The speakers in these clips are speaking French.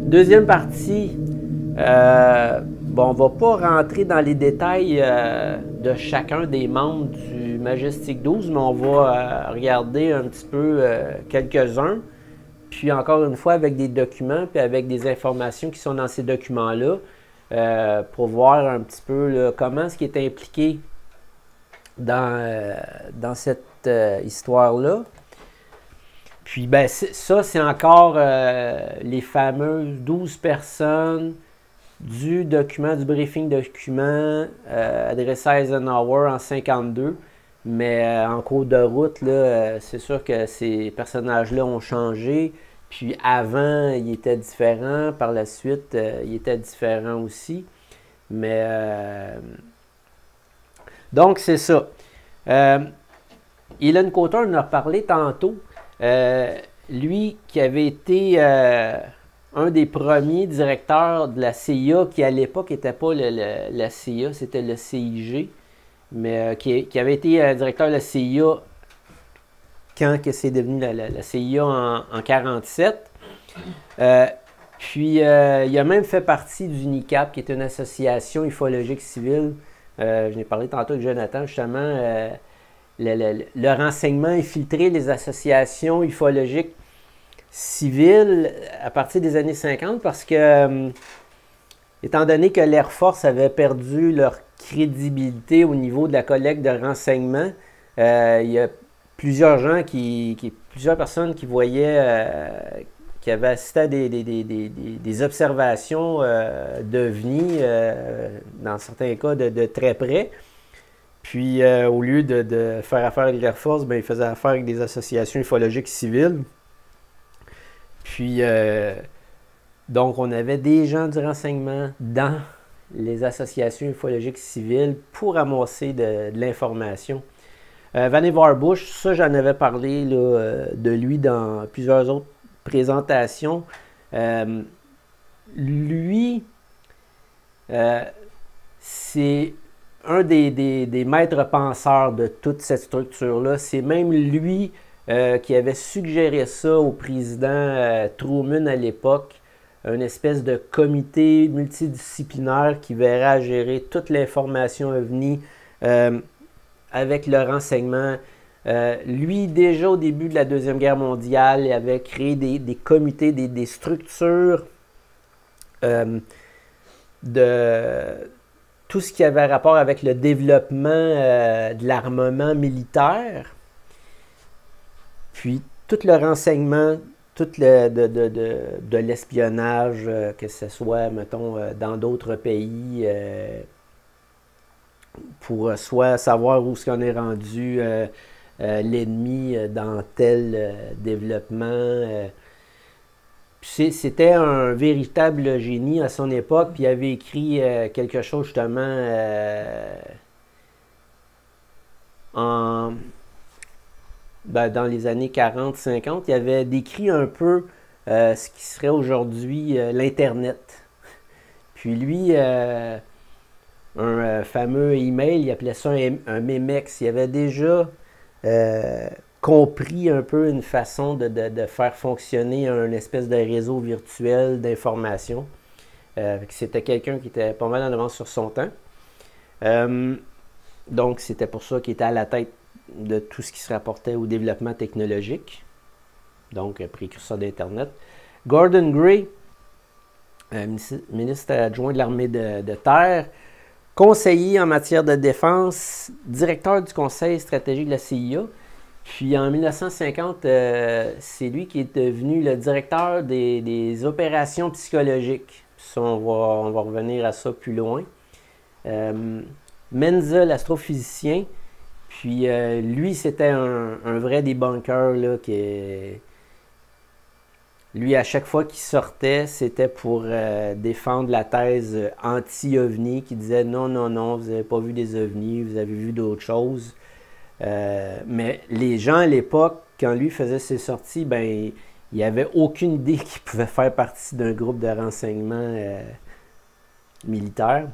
Deuxième partie, bon, on ne va pas rentrer dans les détails de chacun des membres du Majestic 12, mais on va regarder un petit peu quelques-uns. Puis encore une fois, avec des documents, puis avec des informations qui sont dans ces documents-là, pour voir un petit peu là, comment ce qui est impliqué dans cette histoire-là. Puis, ben, ça, c'est encore les fameuses 12 personnes du document, du briefing document adressé à Eisenhower en 52. Mais en cours de route, c'est sûr que ces personnages-là ont changé. Puis avant, ils étaient différents. Par la suite, ils étaient différents aussi. Mais donc, c'est ça. Elon Cotter en a parlé tantôt. Lui qui avait été un des premiers directeurs de la CIA, qui à l'époque n'était pas la CIA, c'était le CIG, mais qui avait été directeur de la CIA quand c'est devenu la CIA en 1947. Puis il a même fait partie du NICAP, qui est une association ufologique civile. Je n'ai parlé tantôt avec Jonathan, justement. Le renseignement infiltré les associations ufologiques civiles à partir des années 50 parce que, étant donné que l'Air Force avait perdu leur crédibilité au niveau de la collecte de renseignements, il y a plusieurs gens plusieurs personnes qui voyaient, qui avaient assisté à des observations d'OVNI, dans certains cas de très près. Puis, au lieu de faire affaire avec l'Air Force, ben, ils faisaient affaire avec des associations ufologiques civiles. Puis, donc, on avait des gens du renseignement dans les associations ufologiques civiles pour amasser de l'information. Vannevar Bush, ça, j'en avais parlé là, de lui dans plusieurs autres présentations. Lui, c'est un des maîtres penseurs de toute cette structure-là. C'est même lui qui avait suggéré ça au président Truman à l'époque, une espèce de comité multidisciplinaire qui verrait à gérer toute l'information OVNI avec le renseignement. Lui, déjà au début de la Deuxième Guerre mondiale, il avait créé des comités, des structures de tout ce qui avait rapport avec le développement de l'armement militaire, puis tout le renseignement, tout de l'espionnage, que ce soit, mettons, dans d'autres pays, pour soit savoir où est-ce qu'on est rendu l'ennemi dans tel développement. C'était un véritable génie à son époque, puis il avait écrit quelque chose justement dans les années 40-50. Il avait décrit un peu ce qui serait aujourd'hui l'Internet. Puis lui, un fameux email, il appelait ça un Memex. Il avait déjà compris un peu une façon de faire fonctionner un espèce de réseau virtuel d'information. C'était quelqu'un qui était pas mal en avance sur son temps. Donc, c'était pour ça qu'il était à la tête de tout ce qui se rapportait au développement technologique. Donc, précurseur d'Internet. Gordon Gray, ministre adjoint de l'armée de terre, conseiller en matière de défense, directeur du conseil stratégique de la CIA. Puis en 1950, c'est lui qui est devenu le directeur des opérations psychologiques. Ça, on va revenir à ça plus loin. Menzel, l'astrophysicien. Puis lui, c'était un vrai débunker, là, lui, à chaque fois qu'il sortait, c'était pour défendre la thèse anti-OVNI qui disait non, non, non, vous n'avez pas vu des OVNI, vous avez vu d'autres choses. Mais les gens à l'époque, quand lui faisait ses sorties, ben, il n'y avait aucune idée qu'il pouvait faire partie d'un groupe de renseignement militaire.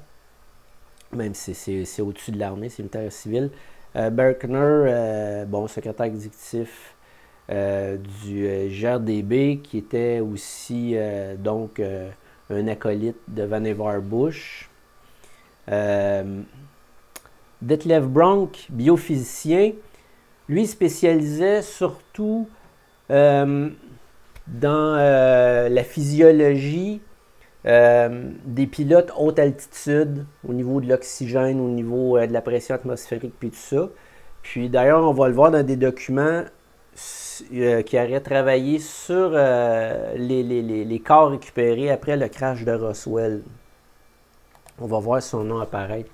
Même si c'est au-dessus de l'armée, c'est militaire civil. Berkner, bon, secrétaire exécutif du GRDB, qui était aussi donc un acolyte de Vannevar Bush. Detlev Bronk, biophysicien, lui spécialisait surtout dans la physiologie des pilotes haute altitude, au niveau de l'oxygène, au niveau de la pression atmosphérique, puis tout ça. Puis d'ailleurs, on va le voir dans des documents qui auraient travaillé sur les corps récupérés après le crash de Roswell. On va voir son nom apparaître.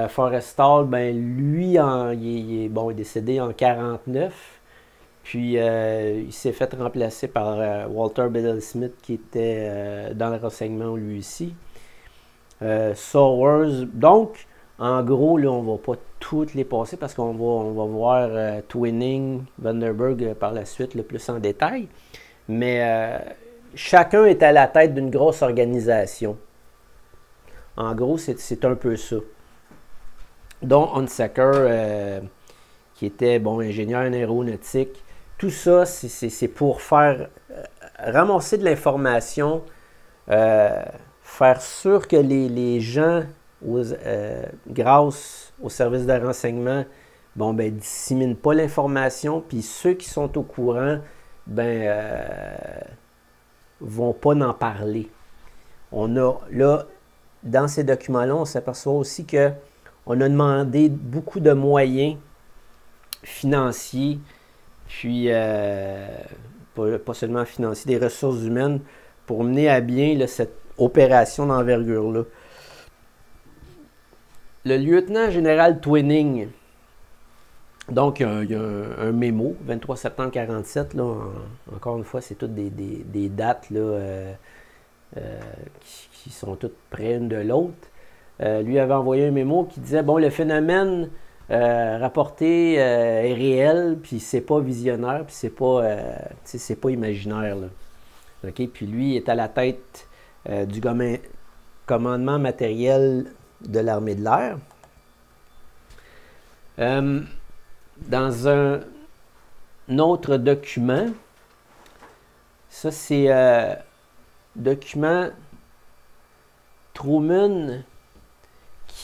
Forrestal, ben lui, il est décédé en 1949. Puis il s'est fait remplacer par Walter Bedell Smith, qui était dans le renseignement lui aussi. Sowers. Donc, en gros, là, on ne va pas toutes les passer parce qu'on va voir Twining, Vandenberg par la suite, le plus en détail. Mais chacun est à la tête d'une grosse organisation. En gros, c'est un peu ça. Dont Hunsaker, qui était ingénieur en aéronautique. Tout ça, c'est pour faire ramasser de l'information, faire sûr que les gens, grâce au service de renseignement, disséminent pas l'information, puis ceux qui sont au courant, vont pas en parler. On a, là, dans ces documents-là, on s'aperçoit aussi que on a demandé beaucoup de moyens financiers, puis pas seulement financiers, des ressources humaines pour mener à bien là, cette opération d'envergure-là. Le lieutenant général Twining, donc il y a un mémo, 23 septembre 1947, là, encore une fois, c'est toutes des dates là, qui sont toutes près l'une de l'autre. Lui avait envoyé un mémo qui disait, le phénomène rapporté est réel, puis c'est pas visionnaire, puis c'est pas imaginaire. Là. Okay? Puis lui est à la tête du commandement matériel de l'armée de l'air. Dans un autre document, ça c'est document Truman,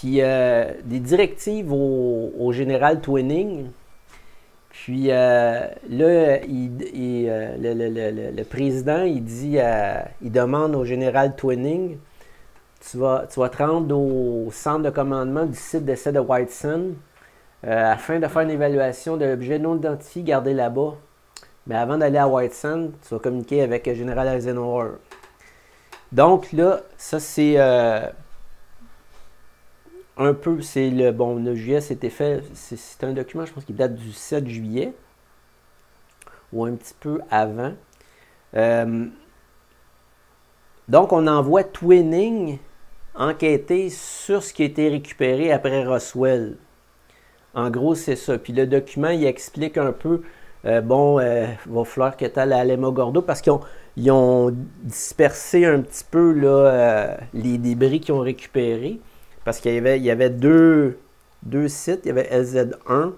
des directives au général Twining. Puis là, le président, il demande au général Twining, tu vas te rendre au centre de commandement du site d'essai de White Sands afin de faire une évaluation de l'objet non identifié gardé là-bas. Mais avant d'aller à White Sands, tu vas communiquer avec le général Eisenhower. Donc là, ça c'est un peu, c'est le 9 juillet, c'était fait, c'est un document, je pense, qui date du 7 juillet, ou un petit peu avant. Donc, on envoie Twining enquêter sur ce qui a été récupéré après Roswell. En gros, c'est ça. Puis le document, il explique un peu, il va falloir que tu ailles à Alamogordo parce qu'ils ont dispersé un petit peu là, les débris qu'ils ont récupérés. Parce qu'il y avait deux sites. Il y avait LZ1,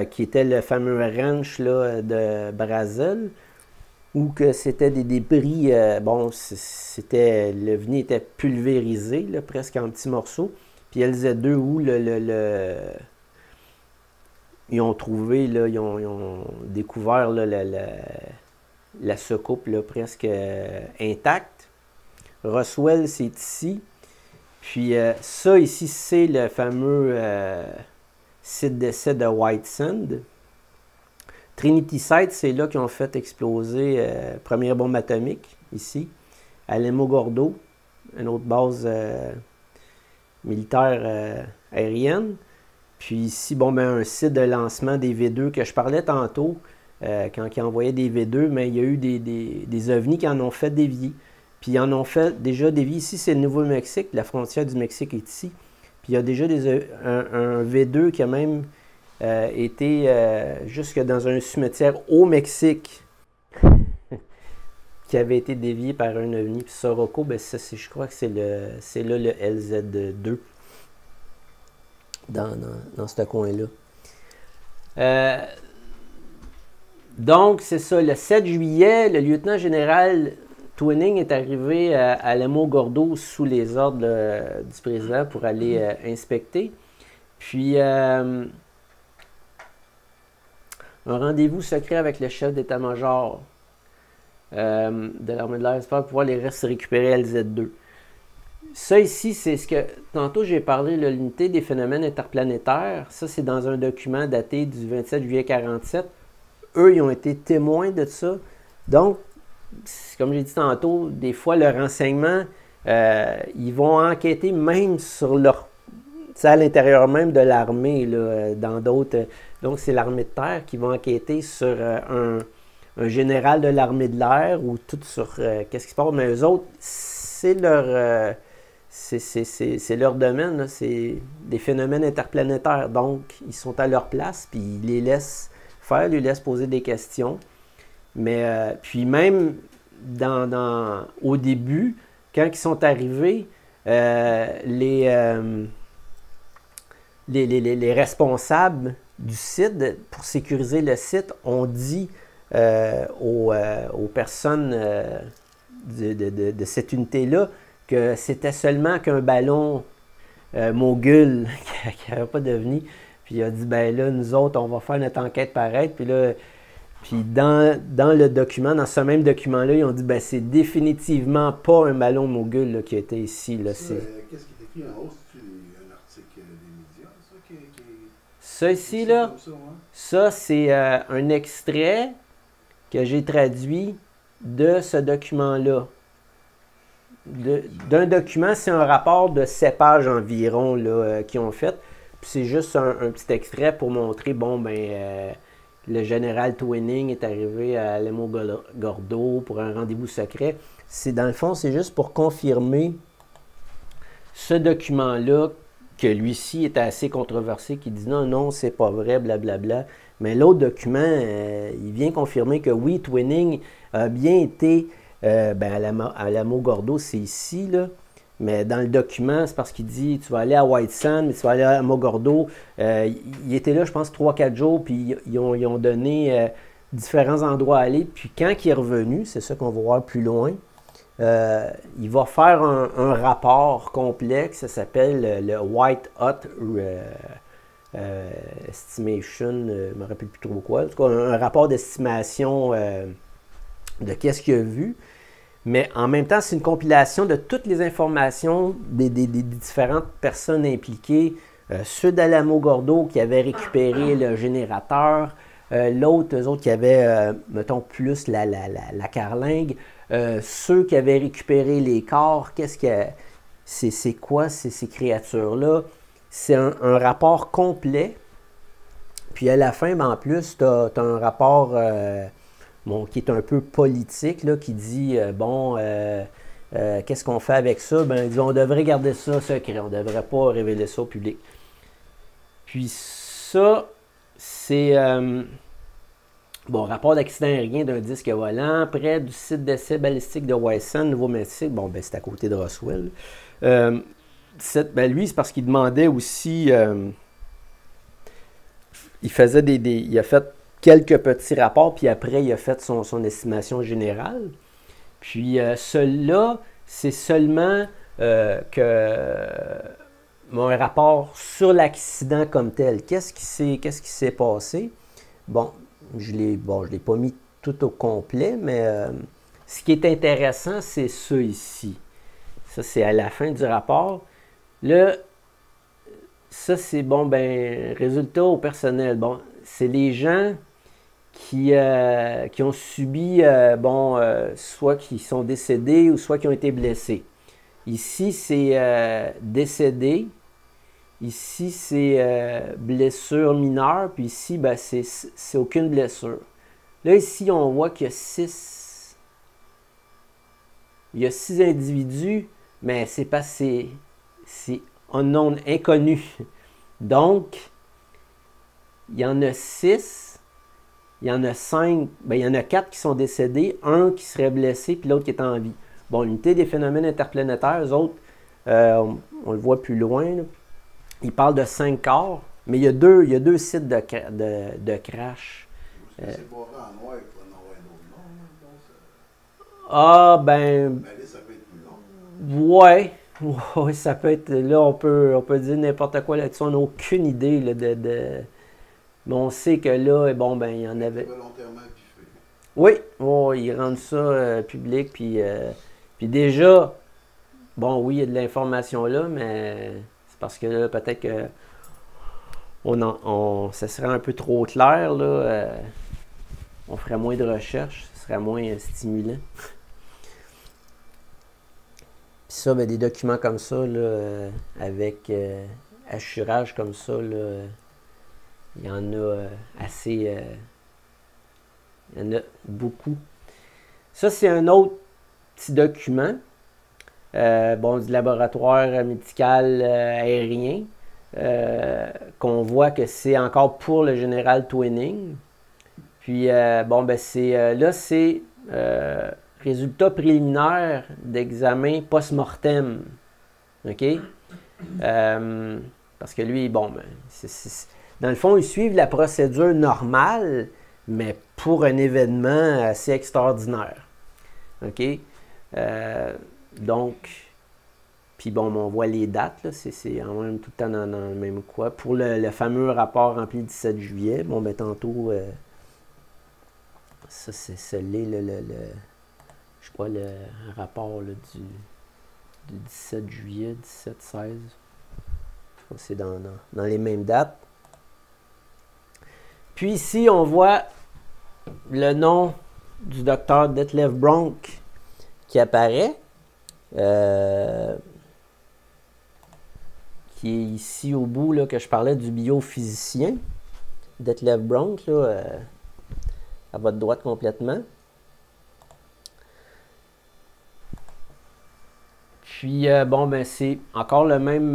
qui était le fameux ranch là, de Brazil, où que c'était des débris, le vernis était pulvérisé, là, presque en petits morceaux. Puis LZ2, où ils ont trouvé, là, ils ont découvert là, la soucoupe là, presque intacte. Roswell, c'est ici. Puis ça ici, c'est le fameux site d'essai de White Sands. Trinity Site, c'est là qu'ils ont fait exploser première bombe atomique, ici. Alamogordo, une autre base militaire aérienne. Puis ici, un site de lancement des V2 que je parlais tantôt, quand ils envoyaient des V2, mais il y a eu des ovnis qui en ont fait dévier. Puis ils en ont fait déjà dévier. Ici, c'est le Nouveau-Mexique, la frontière du Mexique est ici. Puis il y a déjà un V2 qui a même été jusque dans un cimetière au Mexique qui avait été dévié par un ovni. Puis Soroco, je crois que c'est là le LZ2 dans ce coin-là. Donc, c'est ça, le 7 juillet, le lieutenant-général Twining est arrivé à Alamogordo sous les ordres du président pour aller inspecter. Puis, un rendez-vous secret avec le chef d'état-major de l'armée de l'air pour pouvoir les restes récupérer à LZ2. Ça ici, c'est ce que, tantôt j'ai parlé de l'unité des phénomènes interplanétaires. Ça, c'est dans un document daté du 27 juillet 47. Eux, ils ont été témoins de ça. Donc, comme j'ai dit tantôt, des fois, le renseignement, ils vont enquêter même sur leur... C'est à l'intérieur même de l'armée, dans d'autres... Donc, c'est l'armée de terre qui va enquêter sur un général de l'armée de l'air ou tout sur qu'est-ce qui se passe. Mais eux autres, c'est leur... c'est leur domaine, c'est des phénomènes interplanétaires. Donc, ils sont à leur place, puis ils les laissent faire, ils les laissent poser des questions. Mais puis même au début, quand ils sont arrivés, les responsables du site, pour sécuriser le site, ont dit aux personnes de cette unité-là que c'était seulement qu'un ballon mogul qui n'avait pas devenu. Puis il a dit, ben là, nous autres, on va faire notre enquête pareille. Puis là, dans le document, dans ce même document-là, ils ont dit, ben c'est définitivement pas un ballon mogul là, qui était ici. Qu'est-ce qui est écrit en haut? C'est un article des médias, ça? Ça ici, là, ça, c'est un extrait que j'ai traduit de ce document-là. D'un document, c'est un rapport de 7 pages environ qu'ils ont fait. Puis c'est juste un petit extrait pour montrer, bon, ben, le général Twining est arrivé à Alamogordo pour un rendez-vous secret. Dans le fond, c'est juste pour confirmer ce document-là, que lui-ci était assez controversé, qui dit non, non, c'est pas vrai, blablabla. Mais l'autre document, il vient confirmer que oui, Twining a bien été à Alamogordo, c'est ici, là. Mais dans le document, c'est parce qu'il dit tu vas aller à White Sand, mais tu vas aller à Alamogordo. Il était là, je pense, 3-4 jours, puis ils ont donné différents endroits à aller. Puis quand il est revenu, c'est ça qu'on va voir plus loin, il va faire un rapport complexe, ça s'appelle le White Hot Estimation, je ne me rappelle plus trop quoi. En tout cas, un rapport d'estimation de qu'est-ce qu'il a vu. Mais en même temps, c'est une compilation de toutes les informations des différentes personnes impliquées. Ceux d'Alamogordo qui avaient récupéré le générateur, l'autre, eux autres qui avaient, mettons, plus la carlingue, ceux qui avaient récupéré les corps, c'est quoi ces créatures-là? C'est un rapport complet. Puis à la fin, ben, en plus, tu as un rapport... qui est un peu politique, là, qui dit, qu'est-ce qu'on fait avec ça? Ben, on devrait garder ça secret, on ne devrait pas révéler ça au public. Puis ça, c'est, rapport d'accident aérien d'un disque volant près du site d'essai balistique de Wesson, Nouveau-Mexique. Bon, ben, c'est à côté de Roswell. Lui, c'est parce qu'il demandait aussi, il a fait quelques petits rapports, puis après, il a fait son estimation générale. Puis celui-là, c'est seulement un rapport sur l'accident comme tel. Qu'est-ce qui s'est passé? Bon, je l'ai pas mis tout au complet, mais ce qui est intéressant, c'est ça ici. Ça, c'est à la fin du rapport. Là, ça, c'est résultat au personnel. Bon, c'est les gens qui ont subi, soit qui sont décédés ou soit qui ont été blessés. Ici, c'est décédé. Ici, c'est blessure mineure. Puis ici, ben, c'est aucune blessure. Là, ici, on voit qu'il y a 6. Il y a 6 individus, mais c'est pas c'est unknown, inconnu. Donc, il y en a 6. Il y en a 5, il y en a 4 qui sont décédés, un qui serait blessé, puis l'autre qui est en vie. Bon, l'unité des phénomènes interplanétaires, eux autres, on le voit plus loin, là. Ils parlent de 5 corps, mais il y a deux sites de crash. C'est barré en noir, il peut en avoir un autre nom. Là, donc Ah, ben, mais là, ça peut être plus long. ouais. Ouais, ça peut être. Là, on peut dire n'importe quoi là-dessus. On n'a aucune idée là, mais on sait que là, bon, ben, il y en avait. Volontairement biffé. Oui, oh, ils rendent ça public. Puis déjà, bon, oui, il y a de l'information là, mais c'est parce que là, peut-être que ça serait un peu trop clair. Là, on ferait moins de recherches, ce serait moins stimulant. Puis ça, ben, des documents comme ça, là, avec assurage comme ça, là, il y en a assez. Il y en a beaucoup. Ça, c'est un autre petit document. Bon, du laboratoire médical aérien. Qu'on voit que c'est encore pour le général Twining. Puis, bon, ben, là, c'est résultat préliminaire d'examen post-mortem. OK? Parce que lui, bon, ben, dans le fond, ils suivent la procédure normale, mais pour un événement assez extraordinaire. OK? Donc, puis bon, on voit les dates, là, c'est en même tout le temps dans le même quoi. Pour le fameux rapport rempli le 17 juillet, bon, ben tantôt, ça, c'est je crois, le rapport là, du 17 juillet, 17, 16. Je crois que c'est dans les mêmes dates. Puis ici, on voit le nom du docteur Detlef Bronk qui apparaît. Qui est ici au bout, là, que je parlais du biophysicien, Detlef Bronk, là, à votre droite complètement. Puis, bon, ben c'est encore le même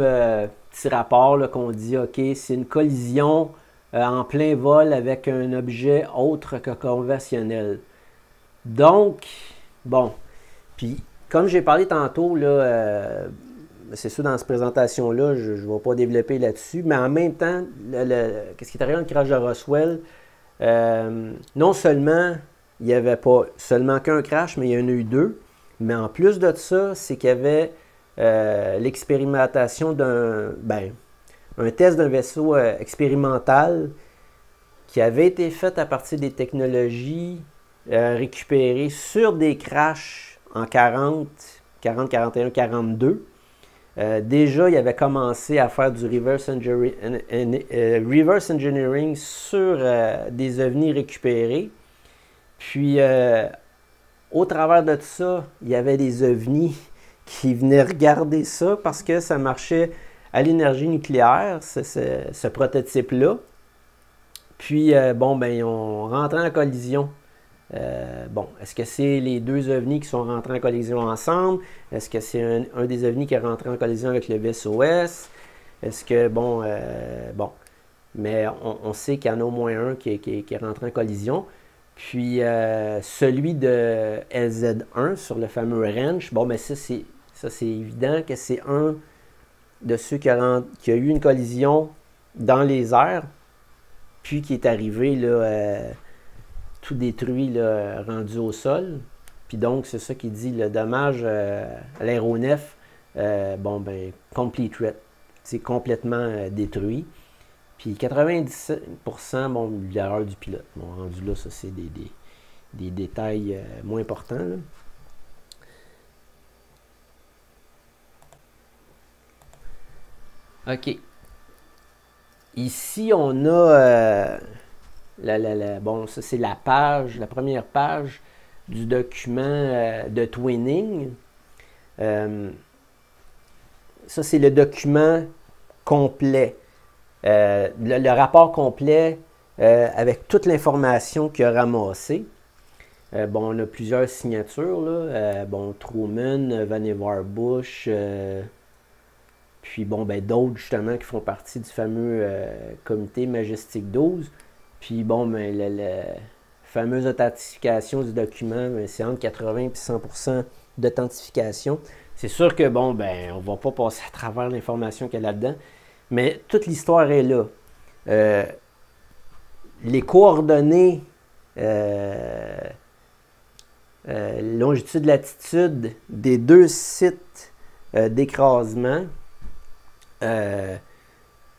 petit rapport là, qu'on dit, OK, c'est une collision en plein vol avec un objet autre que conventionnel. Donc, bon, puis comme j'ai parlé tantôt, là, c'est sûr, dans cette présentation-là, je ne vais pas développer là-dessus, mais en même temps, qu'est-ce qui est arrivé dans le crash de Roswell, non seulement il n'y avait pas seulement qu'un crash, mais il y en a eu deux, mais en plus de ça, c'est qu'il y avait l'expérimentation un test d'un vaisseau expérimental qui avait été fait à partir des technologies récupérées sur des crashs en 40, 41, 42. Déjà, il avait commencé à faire du reverse engineering sur des ovnis récupérés. Puis, au travers de tout ça, il y avait des ovnis qui venaient regarder ça parce que ça marchait à l'énergie nucléaire, ce prototype-là. Puis, bon, ben, ils ont rentré en collision. Bon, est-ce que c'est les deux ovnis qui sont rentrés en collision ensemble? Est-ce que c'est un des ovnis qui est rentré en collision avec le VSOS? Est-ce que, bon, mais on sait qu'il y en a au moins un qui est rentré en collision. Puis, celui de LZ1 sur le fameux ranch, bon, mais ça, c'est évident que c'est un de ceux qui a eu une collision dans les airs, puis qui est arrivé, là, tout détruit, là, rendu au sol. Puis donc, c'est ça qui dit le dommage à l'aéronef, bon, ben, complete threat. C'est complètement détruit. Puis 97%, bon, l'erreur du pilote. Bon, rendu là, ça, c'est des détails moins importants, là. OK. Ici, on a... bon, ça, c'est la première page du document de Twining. Ça, c'est le document complet. Le rapport complet avec toute l'information qu'il a ramassée. Bon, on a plusieurs signatures, là. Bon, Truman, Vannevar Bush, puis bon, ben d'autres justement qui font partie du fameux comité Majestic 12. Puis bon, ben, la fameuse authentification du document, ben, c'est entre 80 et 100% d'authentification. C'est sûr que bon, ben, on ne va pas passer à travers l'information qu'il y a là-dedans, mais toute l'histoire est là. Les coordonnées longitude-latitude des deux sites d'écrasement.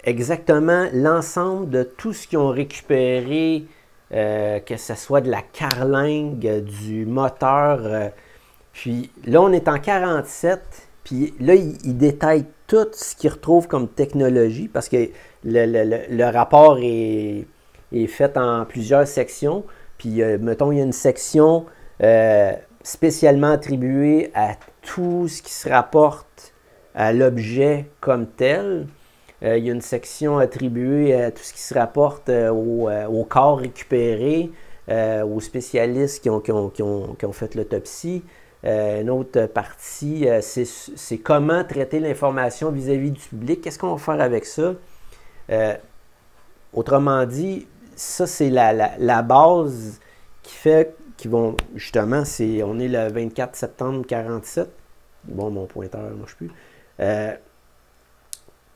Exactement l'ensemble de tout ce qu'ils ont récupéré, que ce soit de la carlingue, du moteur. Puis là, on est en 47, puis là, ils détaillent tout ce qu'ils retrouvent comme technologie, parce que le rapport est fait en plusieurs sections. Puis, mettons, il y a une section spécialement attribuée à tout ce qui se rapporte à l'objet comme tel. Il y a une section attribuée à tout ce qui se rapporte au corps récupéré, aux spécialistes qui ont fait l'autopsie. Une autre partie, c'est comment traiter l'information vis-à-vis du public. Qu'est-ce qu'on va faire avec ça? Autrement dit, ça, c'est la base qui fait qu'ils vont, justement, on est le 24 septembre 47. Bon, mon pointeur ne marche plus.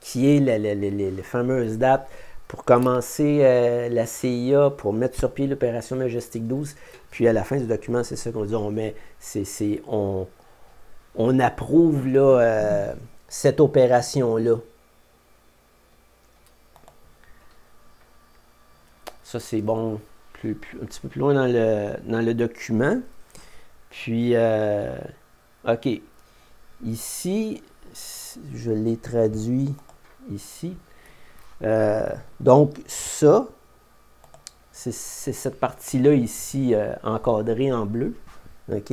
Qui est les fameuses dates pour commencer la CIA, pour mettre sur pied l'opération Majestic 12. Puis à la fin du document, c'est ça qu'on dit, on approuve là, cette opération-là. Ça, c'est bon, un petit peu plus loin dans le document. Puis, OK. Ici, je l'ai traduit ici. Donc, ça, c'est cette partie-là ici, encadrée en bleu. OK?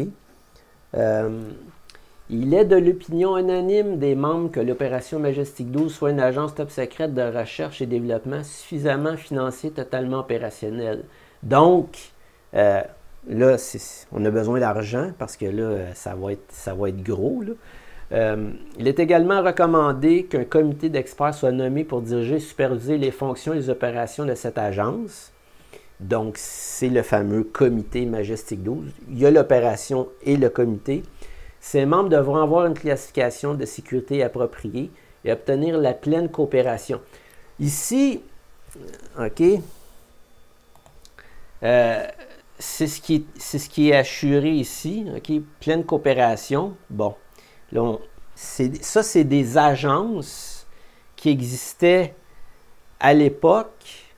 Il est de l'opinion unanime des membres que l'opération Majestic 12 soit une agence top secrète de recherche et développement suffisamment financée, totalement opérationnelle. Donc, là, on a besoin d'argent parce que là, ça va être gros, là. Il est également recommandé qu'un comité d'experts soit nommé pour diriger et superviser les fonctions et les opérations de cette agence. Donc, c'est le fameux comité Majestic 12. Il y a l'opération et le comité. Ces membres devront avoir une classification de sécurité appropriée et obtenir la pleine coopération. Ici, OK, c'est ce qui est assuré ici, OK, pleine coopération. Bon. Là, ça, c'est des agences qui existaient à l'époque.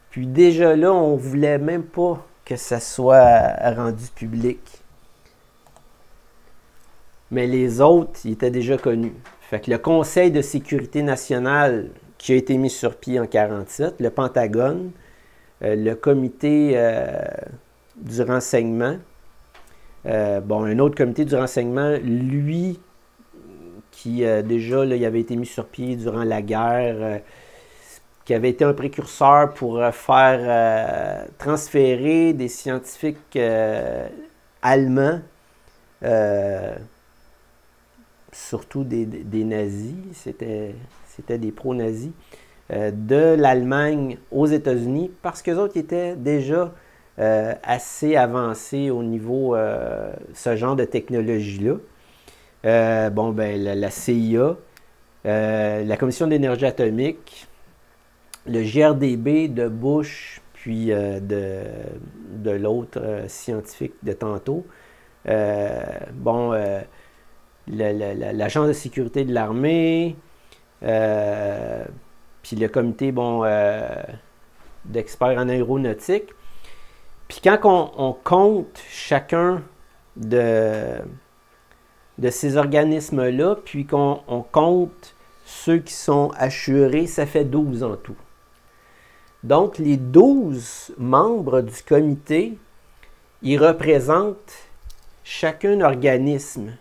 Puis déjà là, on ne voulait même pas que ça soit rendu public. Mais les autres, ils étaient déjà connus. Fait que le Conseil de sécurité nationale qui a été mis sur pied en 1947, le Pentagone, le comité du renseignement, un autre comité du renseignement, lui, qui déjà, là, il avait été mis sur pied durant la guerre, qui avait été un précurseur pour faire transférer des scientifiques allemands, surtout des nazis, c'était des pro-nazis, de l'Allemagne aux États-Unis, parce qu'eux autres étaient déjà assez avancés au niveau ce genre de technologie-là. La CIA, la Commission d'énergie atomique, le GRDB de Bush, puis de l'autre scientifique de tantôt. L'Agence de sécurité de l'armée, puis le comité d'experts en aéronautique. Puis quand on compte chacun de ces organismes-là, puis qu'on compte ceux qui sont assurés, ça fait 12 en tout. Donc, les 12 membres du comité, ils représentent chacun organisme.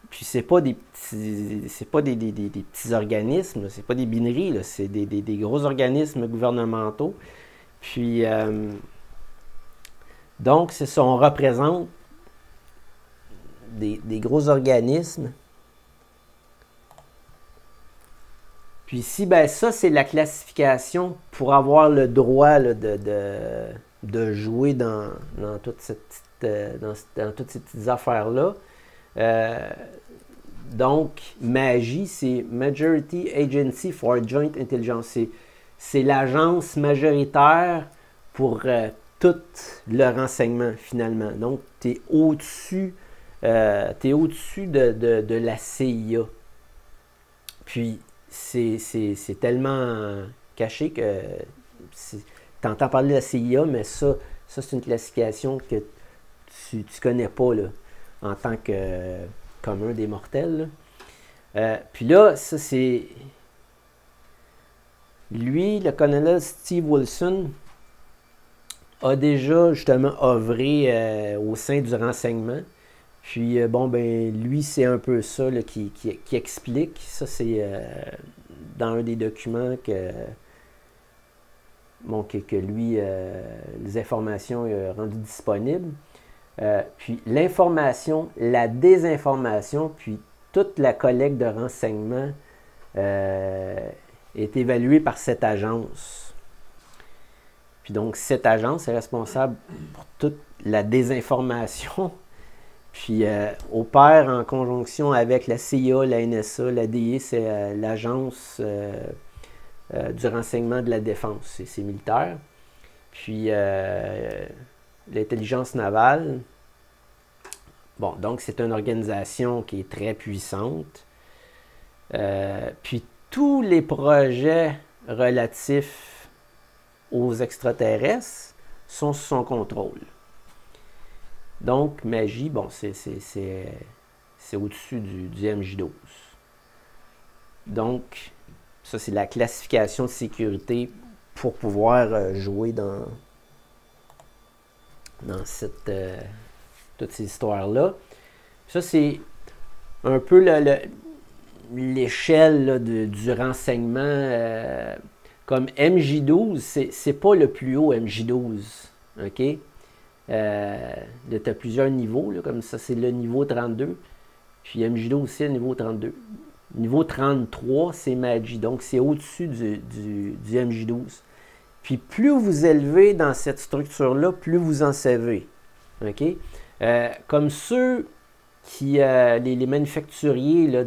Puis c'est pas des petits organismes, c'est pas des bineries, c'est des gros organismes gouvernementaux. Puis, donc, c'est ça, on représente des gros organismes. Puis ici, ça, c'est la classification pour avoir le droit là, de jouer dans toutes ces petites affaires-là. Donc, MAJI, c'est Majority Agency for Joint Intelligence. C'est l'agence majoritaire pour tout le renseignement, finalement. Donc, tu es au-dessus de la CIA. Puis, c'est tellement caché que tu entends parler de la CIA, mais ça c'est une classification que tu ne connais pas là, en tant que commun des mortels. Puis là, ça c'est... Lui, le colonel Steve Wilson, a déjà justement œuvré au sein du renseignement. Puis, bon, ben, lui, c'est un peu ça là, qui explique. Ça, c'est dans un des documents que lui, les informations rendues disponibles. Puis, l'information, la désinformation, puis toute la collecte de renseignements est évaluée par cette agence. Puis donc, cette agence est responsable pour toute la désinformation. Puis opère en conjonction avec la CIA, la NSA, la DIA, c'est l'agence du renseignement de la défense, c'est militaire. Puis l'intelligence navale, bon, donc c'est une organisation qui est très puissante. Puis tous les projets relatifs aux extraterrestres sont sous son contrôle. Donc, magie, bon, c'est au-dessus du MJ12. Donc, ça, c'est la classification de sécurité pour pouvoir jouer dans toutes ces histoires-là. Ça, c'est un peu l'échelle du renseignement. Comme MJ12, c'est pas le plus haut MJ12, OK? Tu as plusieurs niveaux, là, comme ça, c'est le niveau 32. Puis MJ12 aussi, le niveau 32. Niveau 33, c'est Magie. Donc, c'est au-dessus du MJ12. Puis, plus vous élevez dans cette structure-là, plus vous en savez. OK? Comme ceux qui, les manufacturiers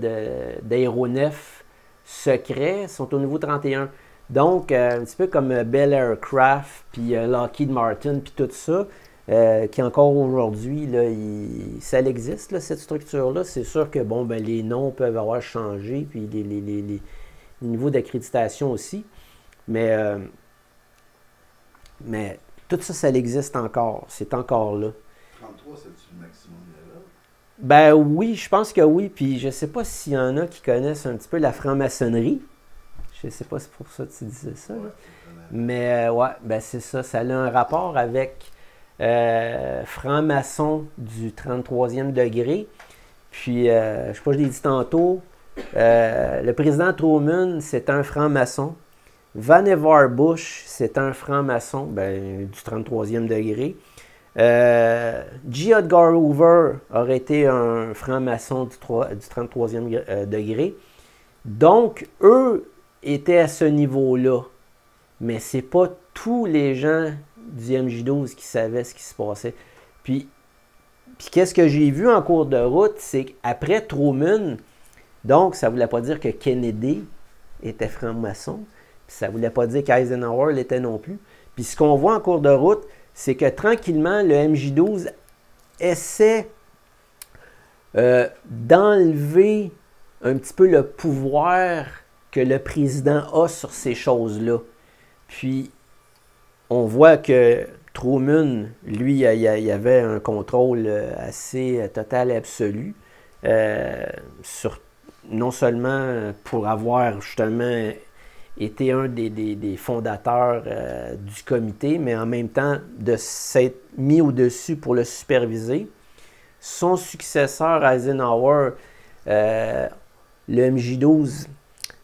d'aéronefs secrets sont au niveau 31. Donc, un petit peu comme Bell Aircraft, puis Lockheed Martin, puis tout ça, qui encore aujourd'hui, ça existe, là, cette structure-là. C'est sûr que bon, ben, les noms peuvent avoir changé, puis les niveaux d'accréditation aussi. Mais tout ça, ça existe encore. C'est encore là. 33, c'est-tu le maximum level? Ben oui, je pense que oui. Puis je sais pas s'il y en a qui connaissent un petit peu la franc-maçonnerie. Je sais pas si c'est pour ça que tu disais ça. Ouais, mais ouais, ben c'est ça. Ça a un rapport avec franc-maçon du 33e degré. Puis, je sais pas, je l'ai dit tantôt, le président Truman, c'est un franc-maçon. Vannevar Bush, c'est un franc-maçon du 33e degré. J. Edgar Hoover aurait été un franc-maçon du 33e degré. Donc, eux étaient à ce niveau-là. Mais c'est pas tous les gens du MJ12 qui savaient ce qui se passait. Puis qu'est-ce que j'ai vu en cours de route, c'est qu'après Truman, donc ça ne voulait pas dire que Kennedy était franc-maçon, puis ça ne voulait pas dire qu'Eisenhower l'était non plus. Puis ce qu'on voit en cours de route, c'est que tranquillement, le MJ12 essaie d'enlever un petit peu le pouvoir que le président a sur ces choses-là. Puis, on voit que Truman, lui, il y avait un contrôle assez total et absolu, non seulement pour avoir justement été un des fondateurs du comité, mais en même temps de s'être mis au-dessus pour le superviser. Son successeur, Eisenhower, le MJ12,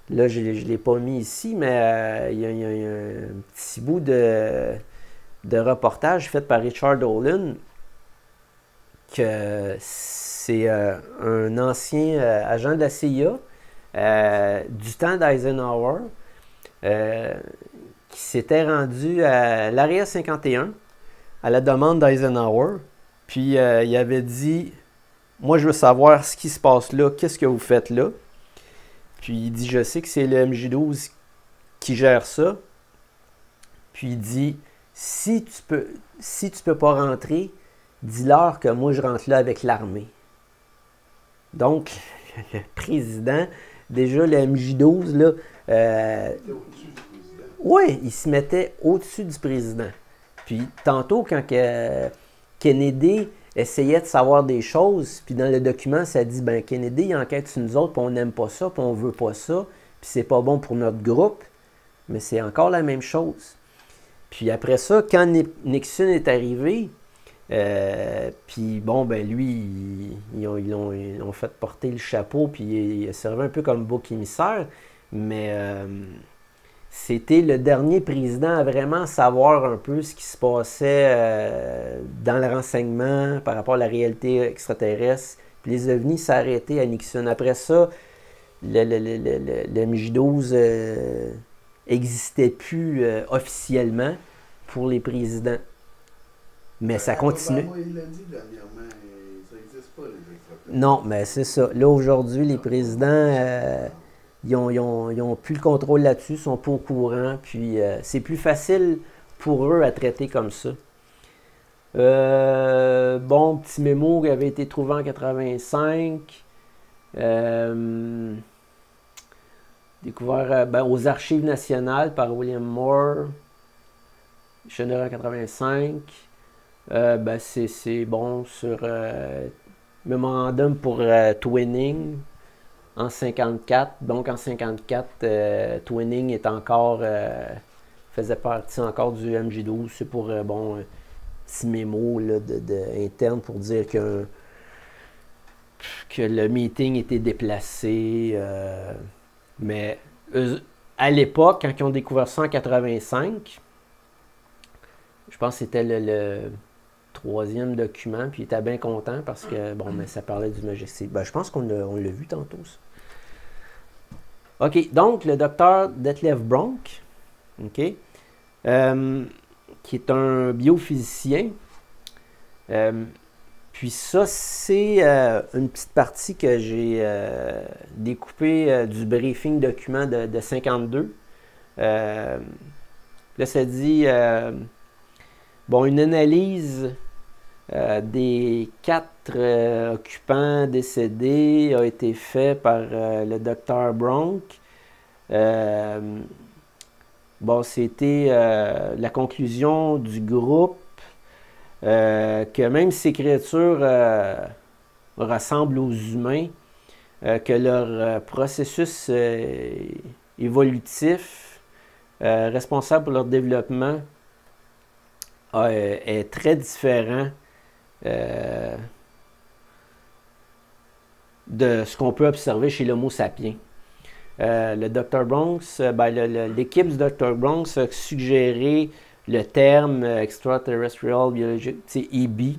là, je ne l'ai pas mis ici, mais il y a un petit bout de reportage fait par Richard Dolan, que c'est un ancien agent de la CIA du temps d'Eisenhower qui s'était rendu à l'Area 51 à la demande d'Eisenhower. Puis il avait dit « Moi, je veux savoir ce qui se passe là, qu'est-ce que vous faites là? » Puis il dit, je sais que c'est le MJ12 qui gère ça. Puis il dit, si tu peux pas rentrer, dis-leur que moi je rentre là avec l'armée. Donc, le président, déjà le MJ-12, là, oui, il se mettait au-dessus du président. Puis tantôt, quand Kennedy essayait de savoir des choses, puis dans le document, ça dit, ben Kennedy, il enquête sur nous autres, puis on n'aime pas ça, puis on veut pas ça, puis c'est pas bon pour notre groupe, mais c'est encore la même chose. Puis après ça, quand Nixon est arrivé, puis bon, ben lui, ils ont fait porter le chapeau, puis il a servi un peu comme bouc émissaire, mais c'était le dernier président à vraiment savoir un peu ce qui se passait dans le renseignement par rapport à la réalité extraterrestre. Puis les ovnis s'arrêtaient à Nixon. Après ça, le MJ-12 n'existait plus officiellement pour les présidents. Mais ça continue. Obama, il l'a dit dernièrement, ça n'existe pas, les extraterrestres. Non, mais c'est ça. Là, aujourd'hui, les présidents, ils ont plus le contrôle là-dessus, ils sont pas au courant, puis c'est plus facile pour eux à traiter comme ça. Bon, petit mémo qui avait été trouvé en 85. Découvert aux Archives nationales par William Moore. Chenera en 85. C'est bon sur Memorandum pour Twinning en 54. Donc en 54, Twinning est encore faisait partie encore du MJ-12. C'est pour petit mémo là, interne pour dire que le meeting était déplacé. Mais à l'époque, quand ils ont découvert ça en 85, je pense que c'était le troisième document, puis il était bien content parce que, mais ça parlait du Majestic. Je pense qu'on l'a vu tantôt, ça. OK, donc le docteur Detlef Bronk, qui est un biophysicien. Puis ça, c'est une petite partie que j'ai découpée du briefing document de 52. Là, ça dit... une analyse des 4 occupants décédés a été faite par le docteur Bronk. C'était la conclusion du groupe que même si ces créatures ressemblent aux humains, que leur processus évolutif responsable pour leur développement est très différent de ce qu'on peut observer chez l'Homo sapiens. Le Dr. Bronx, l'équipe du Dr. Bronx a suggéré le terme extraterrestrial biologique, c'est EB,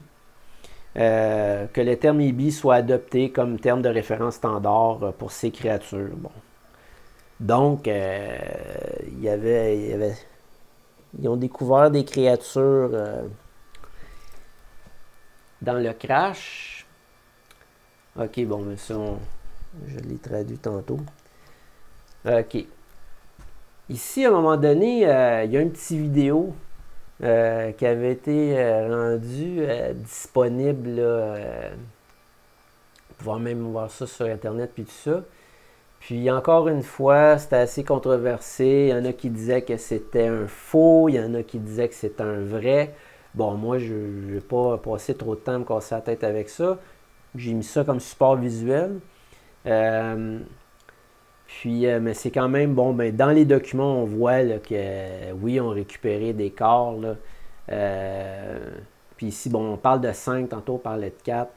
que le terme EB soit adopté comme terme de référence standard pour ces créatures. Donc, ils ont découvert des créatures dans le crash. OK, mais ça, je l'ai traduit tantôt. OK. Ici, à un moment donné, il y a une petite vidéo qui avait été rendue disponible. Pouvoir même voir ça sur Internet puis tout ça. Puis encore une fois, c'était assez controversé. Il y en a qui disaient que c'était un faux, il y en a qui disaient que c'était un vrai. Moi, je ne vais pas passer trop de temps à me casser la tête avec ça. J'ai mis ça comme support visuel. Mais c'est quand même, dans les documents, on voit là, que, oui, on récupéré des corps. Là. Puis ici, on parle de 5, tantôt on parlait de 4.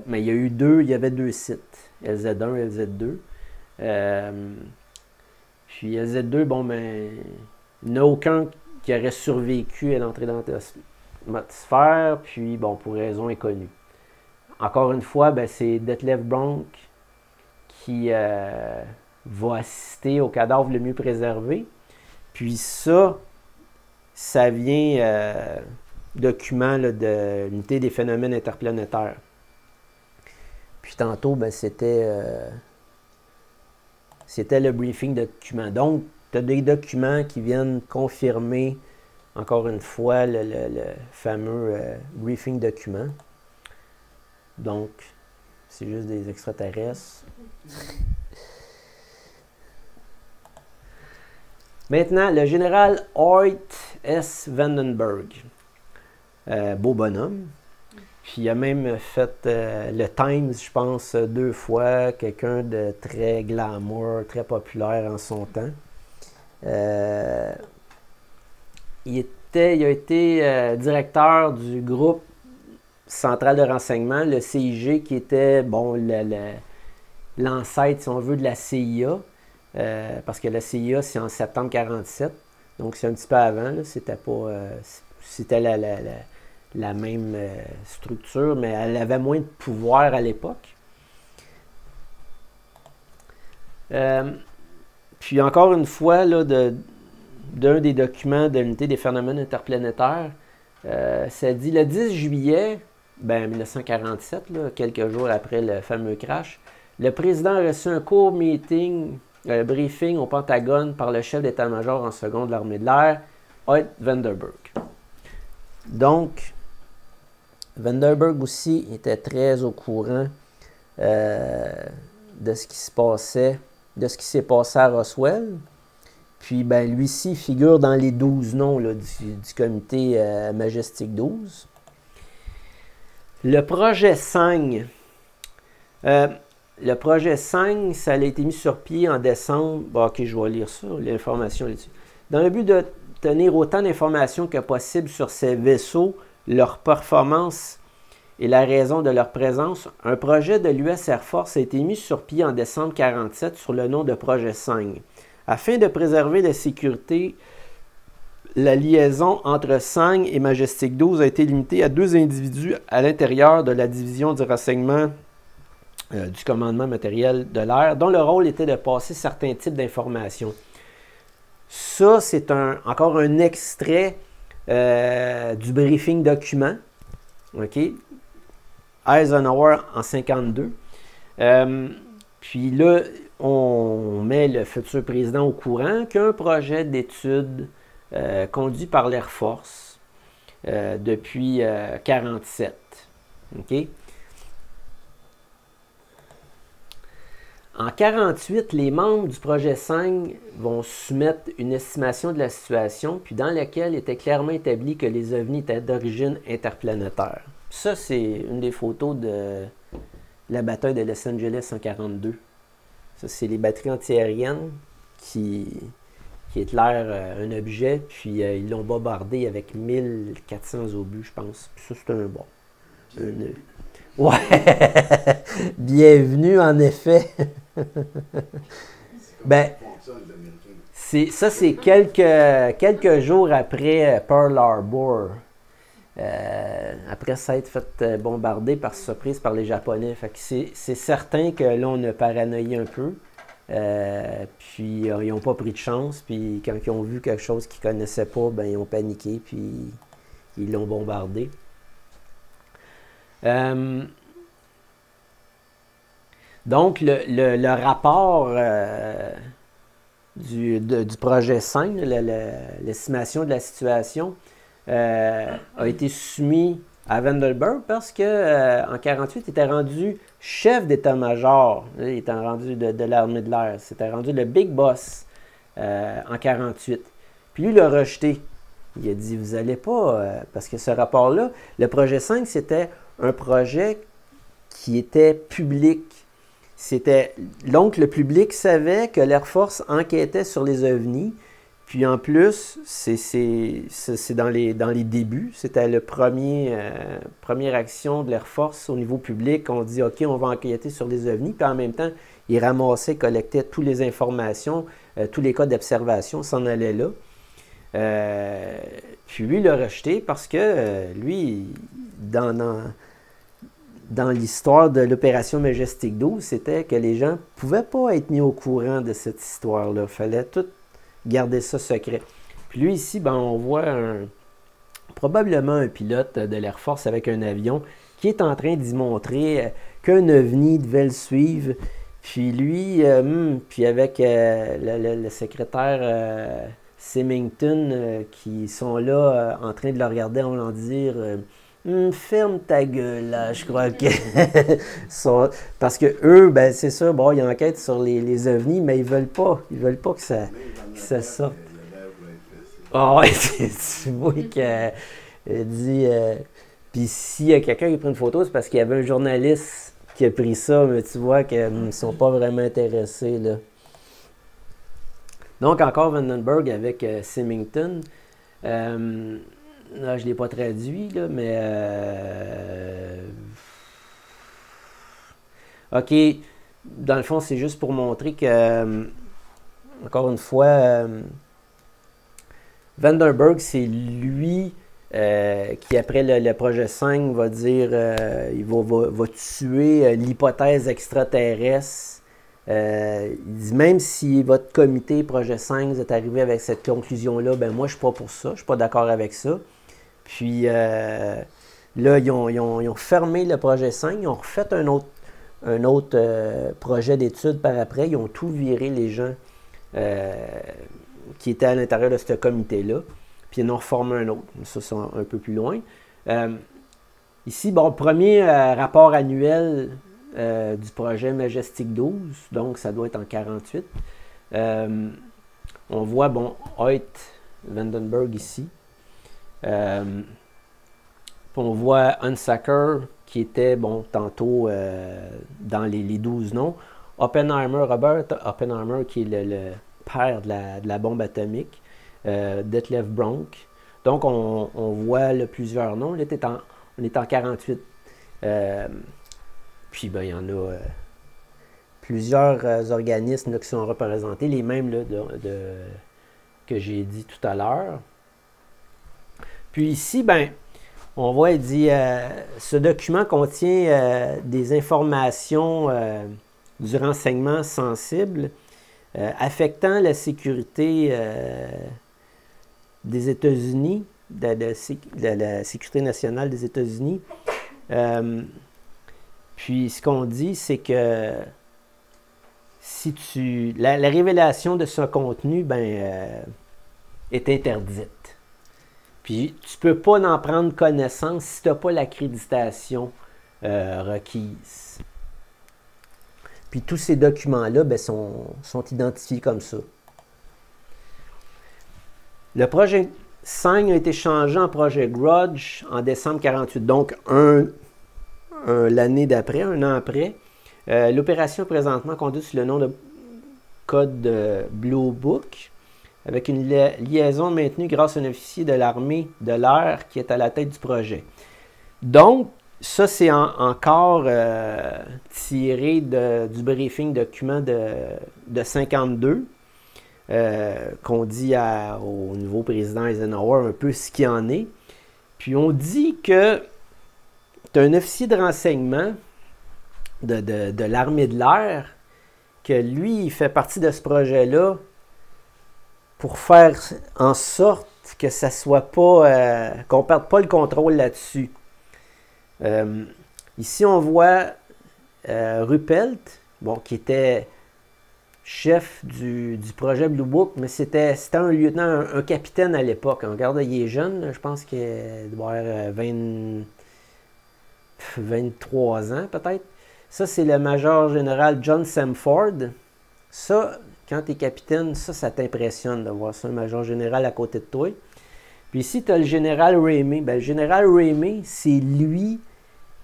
Mais il y avait 2 sites. LZ1 et LZ2. Puis LZ2, il n'y en a aucun qui aurait survécu à l'entrée dans l'atmosphère, puis pour raison inconnue. Encore une fois, c'est Detlef Bronk qui va assister au cadavre le mieux préservé. Puis ça vient document là, de l'unité des phénomènes interplanétaires. Puis tantôt, c'était le briefing de documents. Donc, tu as des documents qui viennent confirmer encore une fois, le fameux briefing document. Donc, c'est juste des extraterrestres. Maintenant, le général Hoyt S. Vandenberg. Beau bonhomme. Puis il a même fait le Times, je pense, 2 fois. Quelqu'un de très glamour, très populaire en son temps. Il a été directeur du groupe central de renseignement, le CIG, qui était, bon, l'ancêtre, si on veut, de la CIA. Parce que la CIA, c'est en septembre 1947. Donc, c'est un petit peu avant. C'était pas... c'était la même structure, mais elle avait moins de pouvoir à l'époque. Puis encore une fois, là, d'un des documents de l'unité des phénomènes interplanétaires, ça dit le 10 juillet 1947, là, quelques jours après le fameux crash, le président a reçu un court briefing au Pentagone par le chef d'état-major en second de l'armée de l'air, Hoyt Vandenberg. Donc, Vandenberg aussi était très au courant de ce qui se passait, de ce qui s'est passé à Roswell. Puis, lui-ci figure dans les 12 noms là, du comité Majestic 12. Le projet SANG. Le projet SANG, ça a été mis sur pied en décembre. Bon, ok, je vais lire ça, l'information là-dessus. Dans le but de tenir autant d'informations que possible sur ces vaisseaux, leur performance et la raison de leur présence, un projet de l'US Air Force a été mis sur pied en décembre 1947 sur le nom de projet SANG. Afin de préserver la sécurité, la liaison entre SANG et Majestic 12 a été limitée à 2 individus à l'intérieur de la division du renseignement du commandement matériel de l'air, dont le rôle était de passer certains types d'informations. Ça, c'est encore un extrait du briefing document. OK? Eisenhower en 1952. Puis là, on met le futur président au courant qu'un projet d'étude conduit par l'Air Force depuis 1947. OK? En 1948, les membres du projet SANG vont soumettre une estimation de la situation, puis dans laquelle était clairement établi que les ovnis étaient d'origine interplanétaire. Ça, c'est une des photos de la bataille de Los Angeles en 1942. Ça, c'est les batteries antiaériennes qui éclairent un objet, puis ils l'ont bombardé avec 1400 obus, je pense. Puis ça, c'est un bon. Ouais! Bienvenue, en effet. Ça, c'est quelques jours après Pearl Harbor. Après ça être fait bombarder par surprise par les Japonais. Fait que c'est certain que là, on a paranoïé un peu. Puis ils n'ont pas pris de chance. Puis quand ils ont vu quelque chose qu'ils ne connaissaient pas, ils ont paniqué. Puis ils l'ont bombardé. Donc, le rapport du projet 5, l'estimation de la situation, a été soumis à Vandenberg parce qu'en 1948, il était rendu chef d'état-major. Il était rendu de l'armée de l'air. C'était rendu le big boss en 1948. Puis lui, il l'a rejeté. Il a dit, vous n'allez pas... parce que ce rapport-là, le projet 5, c'était un projet qui était public. Donc, le public savait que l'Air Force enquêtait sur les ovnis. Puis en plus, c'est dans les débuts. C'était la première action de l'Air Force au niveau public. On dit, OK, on va enquêter sur les ovnis. Puis en même temps, ils ramassaient, collectaient toutes les informations, tous les cas d'observation, s'en allaient là. Puis lui, il l'a rejeté parce que lui, dans l'histoire de l'opération Majestic 12, c'était que les gens ne pouvaient pas être mis au courant de cette histoire-là. Il fallait tout garder ça secret. Puis lui, ici, on voit probablement un pilote de l'Air Force avec un avion qui est en train d'y montrer qu'un ovni devait le suivre. Puis lui, puis avec le secrétaire Symington qui sont là en train de le regarder en voulant dire ferme ta gueule là, je crois que parce que eux, ben c'est ça, bon, ils enquêtent sur les ovnis, mais ils veulent pas que ça sorte. Ah ouais, tu vois qu'elle dit puis s'il y a quelqu'un qui a pris une photo, c'est parce qu'il y avait un journaliste qui a pris ça, mais tu vois qu'ils ne sont pas vraiment intéressés là. Donc, encore Vandenberg avec Symington. Là, je ne l'ai pas traduit, là, mais... OK. Dans le fond, c'est juste pour montrer que, encore une fois, Vandenberg, c'est lui qui, après le projet 5, va dire il va tuer l'hypothèse extraterrestre. Il dit même si votre comité projet 5 vous êtes arrivé avec cette conclusion-là, ben moi je suis pas pour ça, je suis pas d'accord avec ça. Puis là, ils ont fermé le projet 5, ils ont refait un autre projet d'étude par après, ils ont tout viré les gens qui étaient à l'intérieur de ce comité-là, puis ils en ont reformé un autre. Ça, c'est un peu plus loin. Ici, bon, premier rapport annuel du projet Majestic 12, donc ça doit être en 48. On voit, bon, Hoyt Vandenberg ici. On voit Hunsaker qui était, bon, tantôt dans les 12 noms. Oppenheimer, Robert Oppenheimer qui est le père de la bombe atomique. Detlef Bronk. Donc on voit là, plusieurs noms. Là, on est en 48. Puis, ben, il y en a plusieurs organismes là, qui sont représentés, les mêmes là, que j'ai dit tout à l'heure. Puis ici, ben, on voit, il dit, ce document contient des informations du renseignement sensible affectant la sécurité des États-Unis, de la sécurité nationale des États-Unis. Puis ce qu'on dit, c'est que si la révélation de ce contenu est interdite. Puis tu ne peux pas en prendre connaissance si tu n'as pas l'accréditation requise. Puis tous ces documents-là sont identifiés comme ça. Le projet 5 a été changé en projet Grudge en décembre 1948. Donc l'année d'après, un an après. L'opération est présentement conduite sous le nom de code Blue Book, avec une liaison maintenue grâce à un officier de l'armée de l'air qui est à la tête du projet. Donc, ça, c'est encore tiré du briefing document de 52, qu'on dit au nouveau président Eisenhower un peu ce qu'il en est. Puis on dit que tu as un officier de renseignement de l'armée de l'air, que lui, il fait partie de ce projet-là pour faire en sorte que ça soit pas, qu'on ne perde pas le contrôle là-dessus. Ici, on voit Ruppelt, bon, qui était chef du projet Blue Book, mais c'était un lieutenant, un capitaine à l'époque. Regarde, il est jeune, je pense qu'il doit avoir 23 ans peut-être. Ça, c'est le major général John Samford. Ça, quand tu es capitaine, ça t'impressionne de voir ça, un major général à côté de toi. Puis ici, tu as le général Ramey. Ben, le général Ramey, c'est lui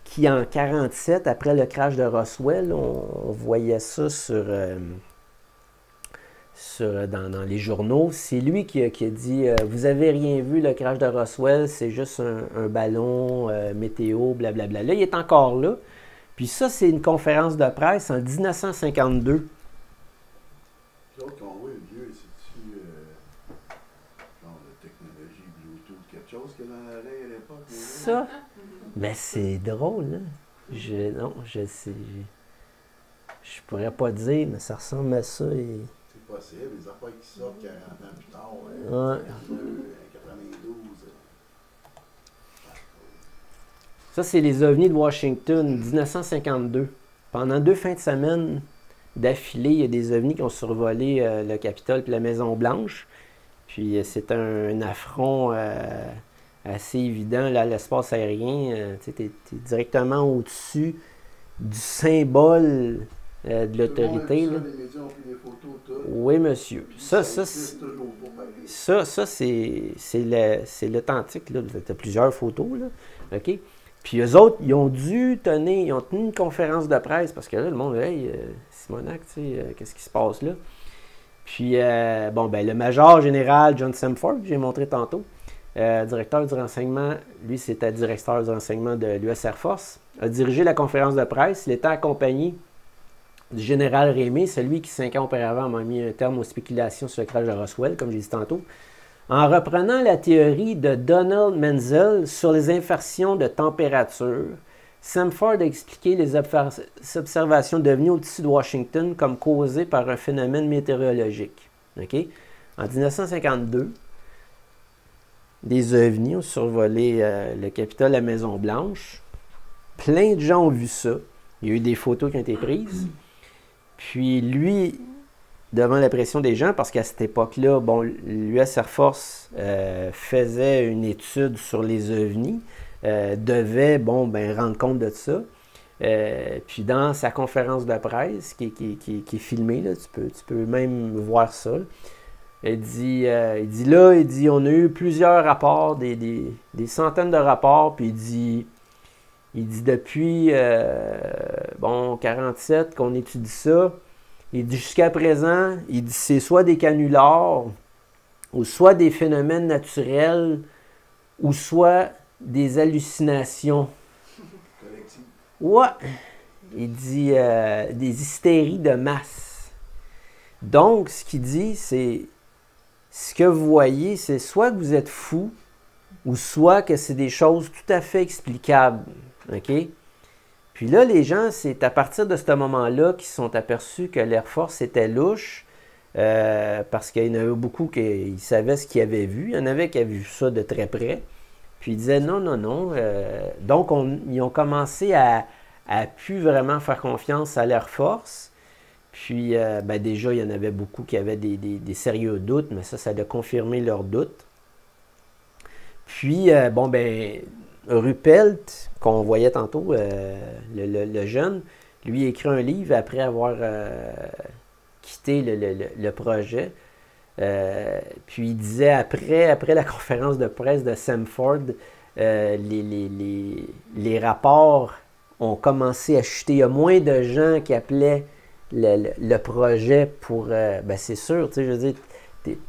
qui, en 1947, après le crash de Roswell, on voyait ça dans les journaux, c'est lui qui a dit vous avez rien vu, le crash de Roswell, c'est juste un ballon météo, blablabla. Là, il est encore là. Puis ça, c'est une conférence de presse en 1952. Les autres qu'on voit, vieux, c'est-tu genre de technologie Bluetooth, quelque chose qu'il y a dans l'oreille à l'époque? Ça? Ben, c'est drôle, hein? Non, je sais. Je pourrais pas dire, mais ça ressemble à ça. C'est possible, les affaires qui sortent 40 ans plus tard, 92. Ça, c'est les ovnis de Washington, 1952. Pendant 2 fins de semaine d'affilée, il y a des ovnis qui ont survolé le Capitole et la Maison-Blanche. Puis c'est un affront assez évident, là, l'espace aérien. Tu es directement au-dessus du symbole de l'autorité. Les médias ont pris des photos, tout. Oui, monsieur. Puis Ça, existe toujours pas pareil. c'est l'authentique. Tu as plusieurs photos. Là. OK? Puis eux autres, ils ont tenu une conférence de presse parce que là, le monde, hey, Simonac, tu sais, qu'est-ce qui se passe là? Puis, le major général John Samford, que j'ai montré tantôt, directeur du renseignement, lui, c'était directeur du renseignement de l'US Air Force, a dirigé la conférence de presse. Il était accompagné du général Rémy, celui qui, 5 ans auparavant, m'a mis un terme aux spéculations sur le crash de Roswell, comme j'ai dit tantôt, en reprenant la théorie de Donald Menzel sur les inversions de température. Samford a expliqué les observations devenues au-dessus de Washington comme causées par un phénomène météorologique. Okay? En 1952, des ovnis ont survolé le Capitole, la Maison-Blanche. Plein de gens ont vu ça. Il y a eu des photos qui ont été prises. Puis lui, devant la pression des gens, parce qu'à cette époque-là, l'US Air Force faisait une étude sur les ovnis, devait rendre compte de ça. Puis dans sa conférence de presse, qui est filmée, là, tu peux même voir ça. Il dit, on a eu plusieurs rapports, des centaines de rapports, puis il dit depuis 47 qu'on étudie ça. Il dit jusqu'à présent, il dit c'est soit des canulars, ou soit des phénomènes naturels, ou soit des hallucinations. Collectif. Ouais. Il dit des hystéries de masse. Donc, ce qu'il dit, c'est ce que vous voyez, c'est soit que vous êtes fou, ou soit que c'est des choses tout à fait explicables. OK? Puis là, les gens, c'est à partir de ce moment-là qu'ils se sont aperçus que l'Air Force était louche, parce qu'il y en avait beaucoup qui savaient ce qu'ils avaient vu. Il y en avait qui avaient vu ça de très près. Puis ils disaient non. Donc, ils ont commencé à plus vraiment faire confiance à l'Air Force. Puis, déjà, il y en avait beaucoup qui avaient des sérieux doutes, mais ça a confirmé leurs doutes. Puis, Ruppelt, qu'on voyait tantôt, le jeune, lui a écrit un livre après avoir quitté le projet. Puis il disait, après la conférence de presse de Samford, les rapports ont commencé à chuter. Il y a moins de gens qui appelaient le projet pour... c'est sûr, tu sais, je veux dire,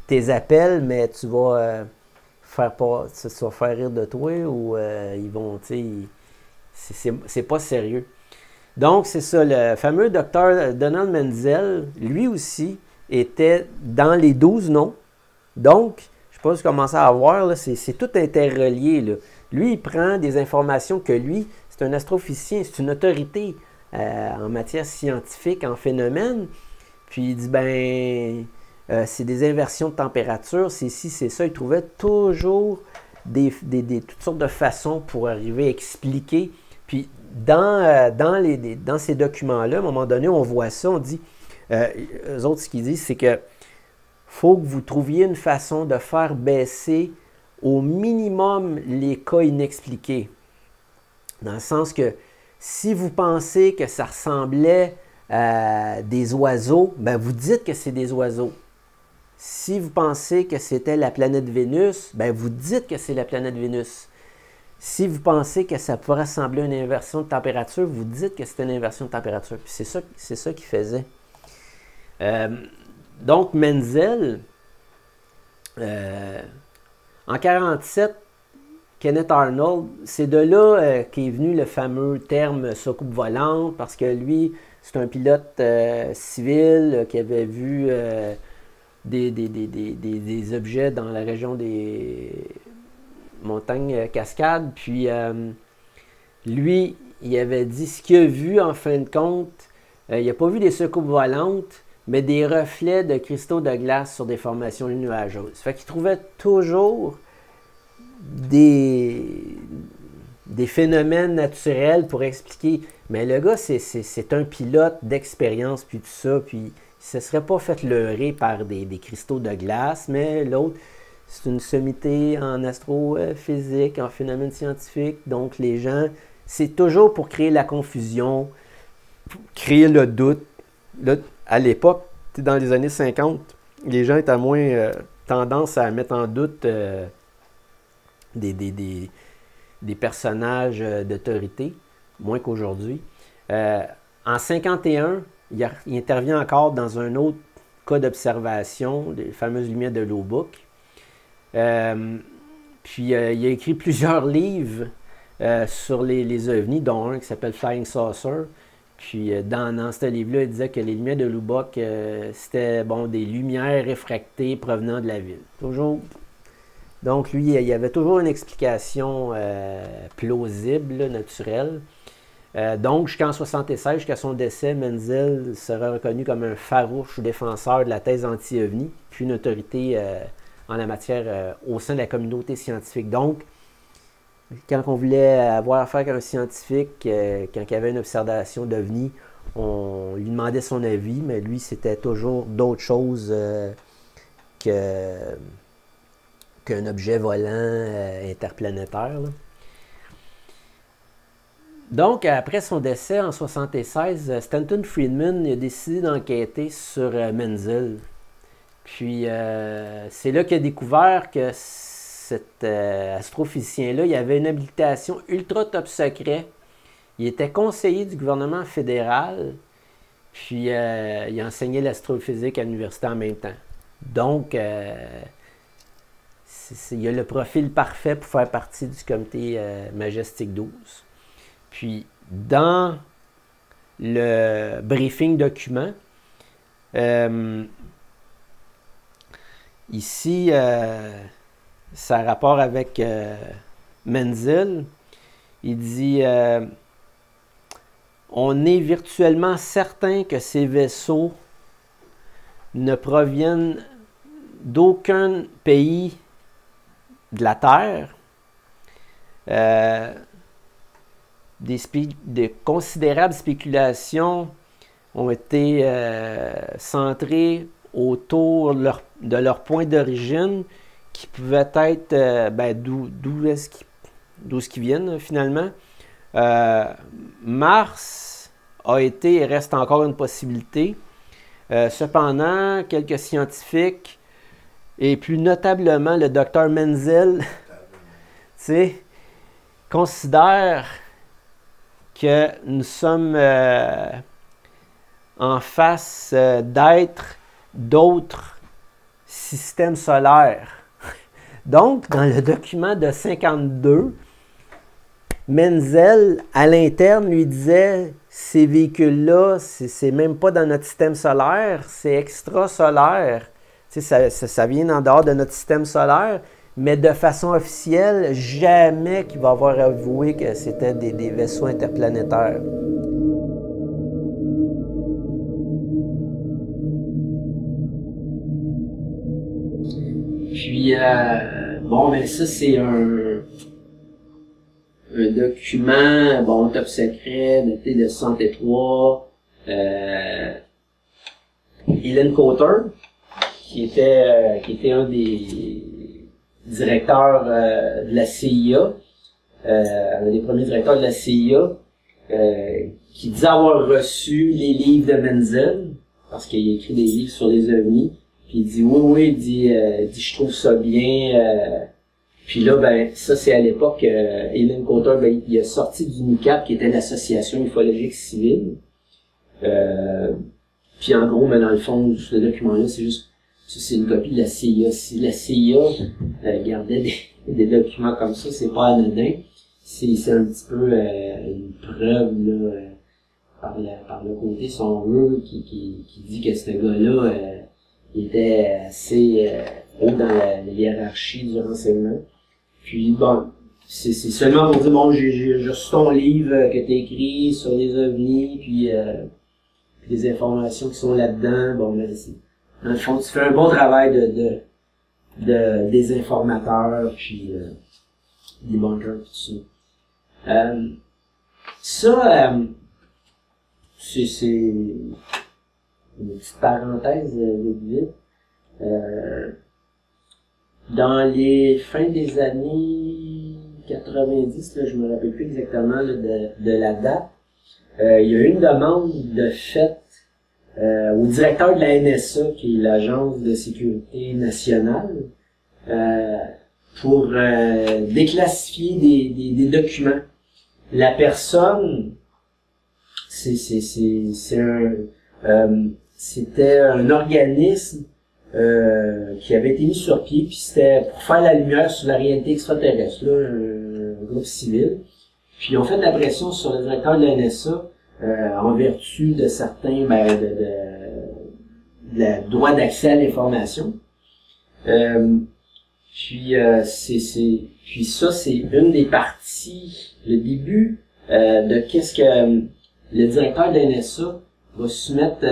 tes appels, mais tu vas... tu vas faire rire de toi ou ils vont, tu sais, c'est pas sérieux. Donc, c'est ça, le fameux docteur Donald Menzel, lui aussi, était dans les 12 noms. Donc, je ne sais pas si vous commencez à voir, là, c'est tout interrelié. Là. Lui, il prend des informations que lui, c'est un astrophysicien, c'est une autorité en matière scientifique, en phénomène. Puis il dit, c'est des inversions de température, c'est ci, c'est ça. Il trouvait toujours toutes sortes de façons pour arriver à expliquer. Puis dans ces documents-là, à un moment donné, on voit ça, on dit, eux autres, ce qu'ils disent, c'est que faut que vous trouviez une façon de faire baisser au minimum les cas inexpliqués. Dans le sens que si vous pensez que ça ressemblait à des oiseaux, vous dites que c'est des oiseaux. Si vous pensez que c'était la planète Vénus, vous dites que c'est la planète Vénus. Si vous pensez que ça pourrait ressembler à une inversion de température, vous dites que c'est une inversion de température. Puis c'est ça qu'il faisait. Donc, Menzel, en 1947, Kenneth Arnold, c'est de là qu'est venu le fameux terme soucoupe volante, parce que lui, c'est un pilote civil qui avait vu des objets dans la région des montagnes Cascades. Puis lui, il avait dit ce qu'il a vu en fin de compte, il n'a pas vu des soucoupes volantes, mais des reflets de cristaux de glace sur des formations nuageuses. Fait qu'il trouvait toujours des phénomènes naturels pour expliquer. Mais le gars, c'est un pilote d'expérience, puis tout ça, puis se serait pas fait leurrer par des cristaux de glace, mais l'autre, c'est une sommité en astrophysique, en phénomènes scientifiques. Donc, les gens, c'est toujours pour créer la confusion, pour créer le doute. Là, à l'époque, dans les années 50, les gens étaient moins tendance à mettre en doute des personnages d'autorité, moins qu'aujourd'hui. En 51, il intervient encore dans un autre cas d'observation, les fameuses lumières de Lubbock. Puis il a écrit plusieurs livres sur les ovnis, dont un qui s'appelle Flying Saucer. Puis dans ce livre-là, il disait que les lumières de Lubbock, c'était des lumières réfractées provenant de la ville. Toujours. Donc lui, il y avait toujours une explication plausible, là, naturelle. Donc jusqu'en 1976, jusqu'à son décès, Menzel sera reconnu comme un farouche défenseur de la thèse anti-ovni, puis une autorité en la matière au sein de la communauté scientifique. Donc, quand on voulait avoir affaire avec un scientifique, quand il y avait une observation d'OVNI, on lui demandait son avis, mais lui, c'était toujours d'autres choses qu'un objet volant interplanétaire, là. Donc, après son décès en 1976, Stanton Friedman a décidé d'enquêter sur Menzel. Puis, c'est là qu'il a découvert que cet astrophysicien-là, il avait une habilitation ultra top secret. Il était conseiller du gouvernement fédéral, puis il enseignait l'astrophysique à l'université en même temps. Donc, il a le profil parfait pour faire partie du comité Majestic 12. Puis, dans le briefing document, ici, ça a rapport avec Menzel. Il dit on est virtuellement certain que ces vaisseaux ne proviennent d'aucun pays de la Terre. Des considérables spéculations ont été centrées autour de leur point d'origine, qui pouvaient être d'où est-ce qu'ils viennent finalement. Mars a été et reste encore une possibilité. Cependant, quelques scientifiques, et plus notablement le docteur Menzel, considèrent que nous sommes en face d'êtres d'autres systèmes solaires. Donc, dans le document de 52, Menzel, à l'interne, lui disait ces véhicules-là, c'est même pas dans notre système solaire, c'est extrasolaire. Ça vient en dehors de notre système solaire, mais de façon officielle, jamais qu'il va avoir avoué que c'était des vaisseaux interplanétaires. Puis, mais ça, c'est un document, top secret, daté de 63. Helen Coulter, qui était un des directeurs de la CIA, un des premiers directeurs de la CIA, qui disait avoir reçu les livres de Menzel, parce qu'il a écrit des livres sur les ovnis. Puis il dit oui, il dit je trouve ça bien. Puis là, ça c'est à l'époque, Helen Coulter, il a sorti du NICAP, qui était l'association ufologique civile. Puis en gros, dans le fond, ce document-là, c'est juste, ça c'est une copie de la CIA. Si la CIA gardait des documents comme ça, c'est pas anodin. C'est un petit peu une preuve là, par le côté, si on veut, qui dit que ce gars-là il était assez haut dans la hiérarchie du renseignement. Puis c'est seulement pour dire j'ai reçu ton livre que t'as écrit sur les ovnis, puis les informations qui sont là-dedans. Dans le fond, tu fais un bon travail des informateurs, puis des bunkers, tout ça. C'est une petite parenthèse vite. Dans les fins des années 90, là, je me rappelle plus exactement là, de la date, il y a eu une demande de fait au directeur de la NSA, qui est l'Agence de sécurité nationale, pour déclassifier des documents. La personne, c'était un organisme qui avait été mis sur pied, puis c'était pour faire la lumière sur la réalité extraterrestre, là, un groupe civil. Puis ils ont fait de la pression sur le directeur de la NSA en vertu de certains de droit d'accès à l'information. Puis ça, c'est une des parties, le début de qu'est-ce que le directeur de la NSA va soumettre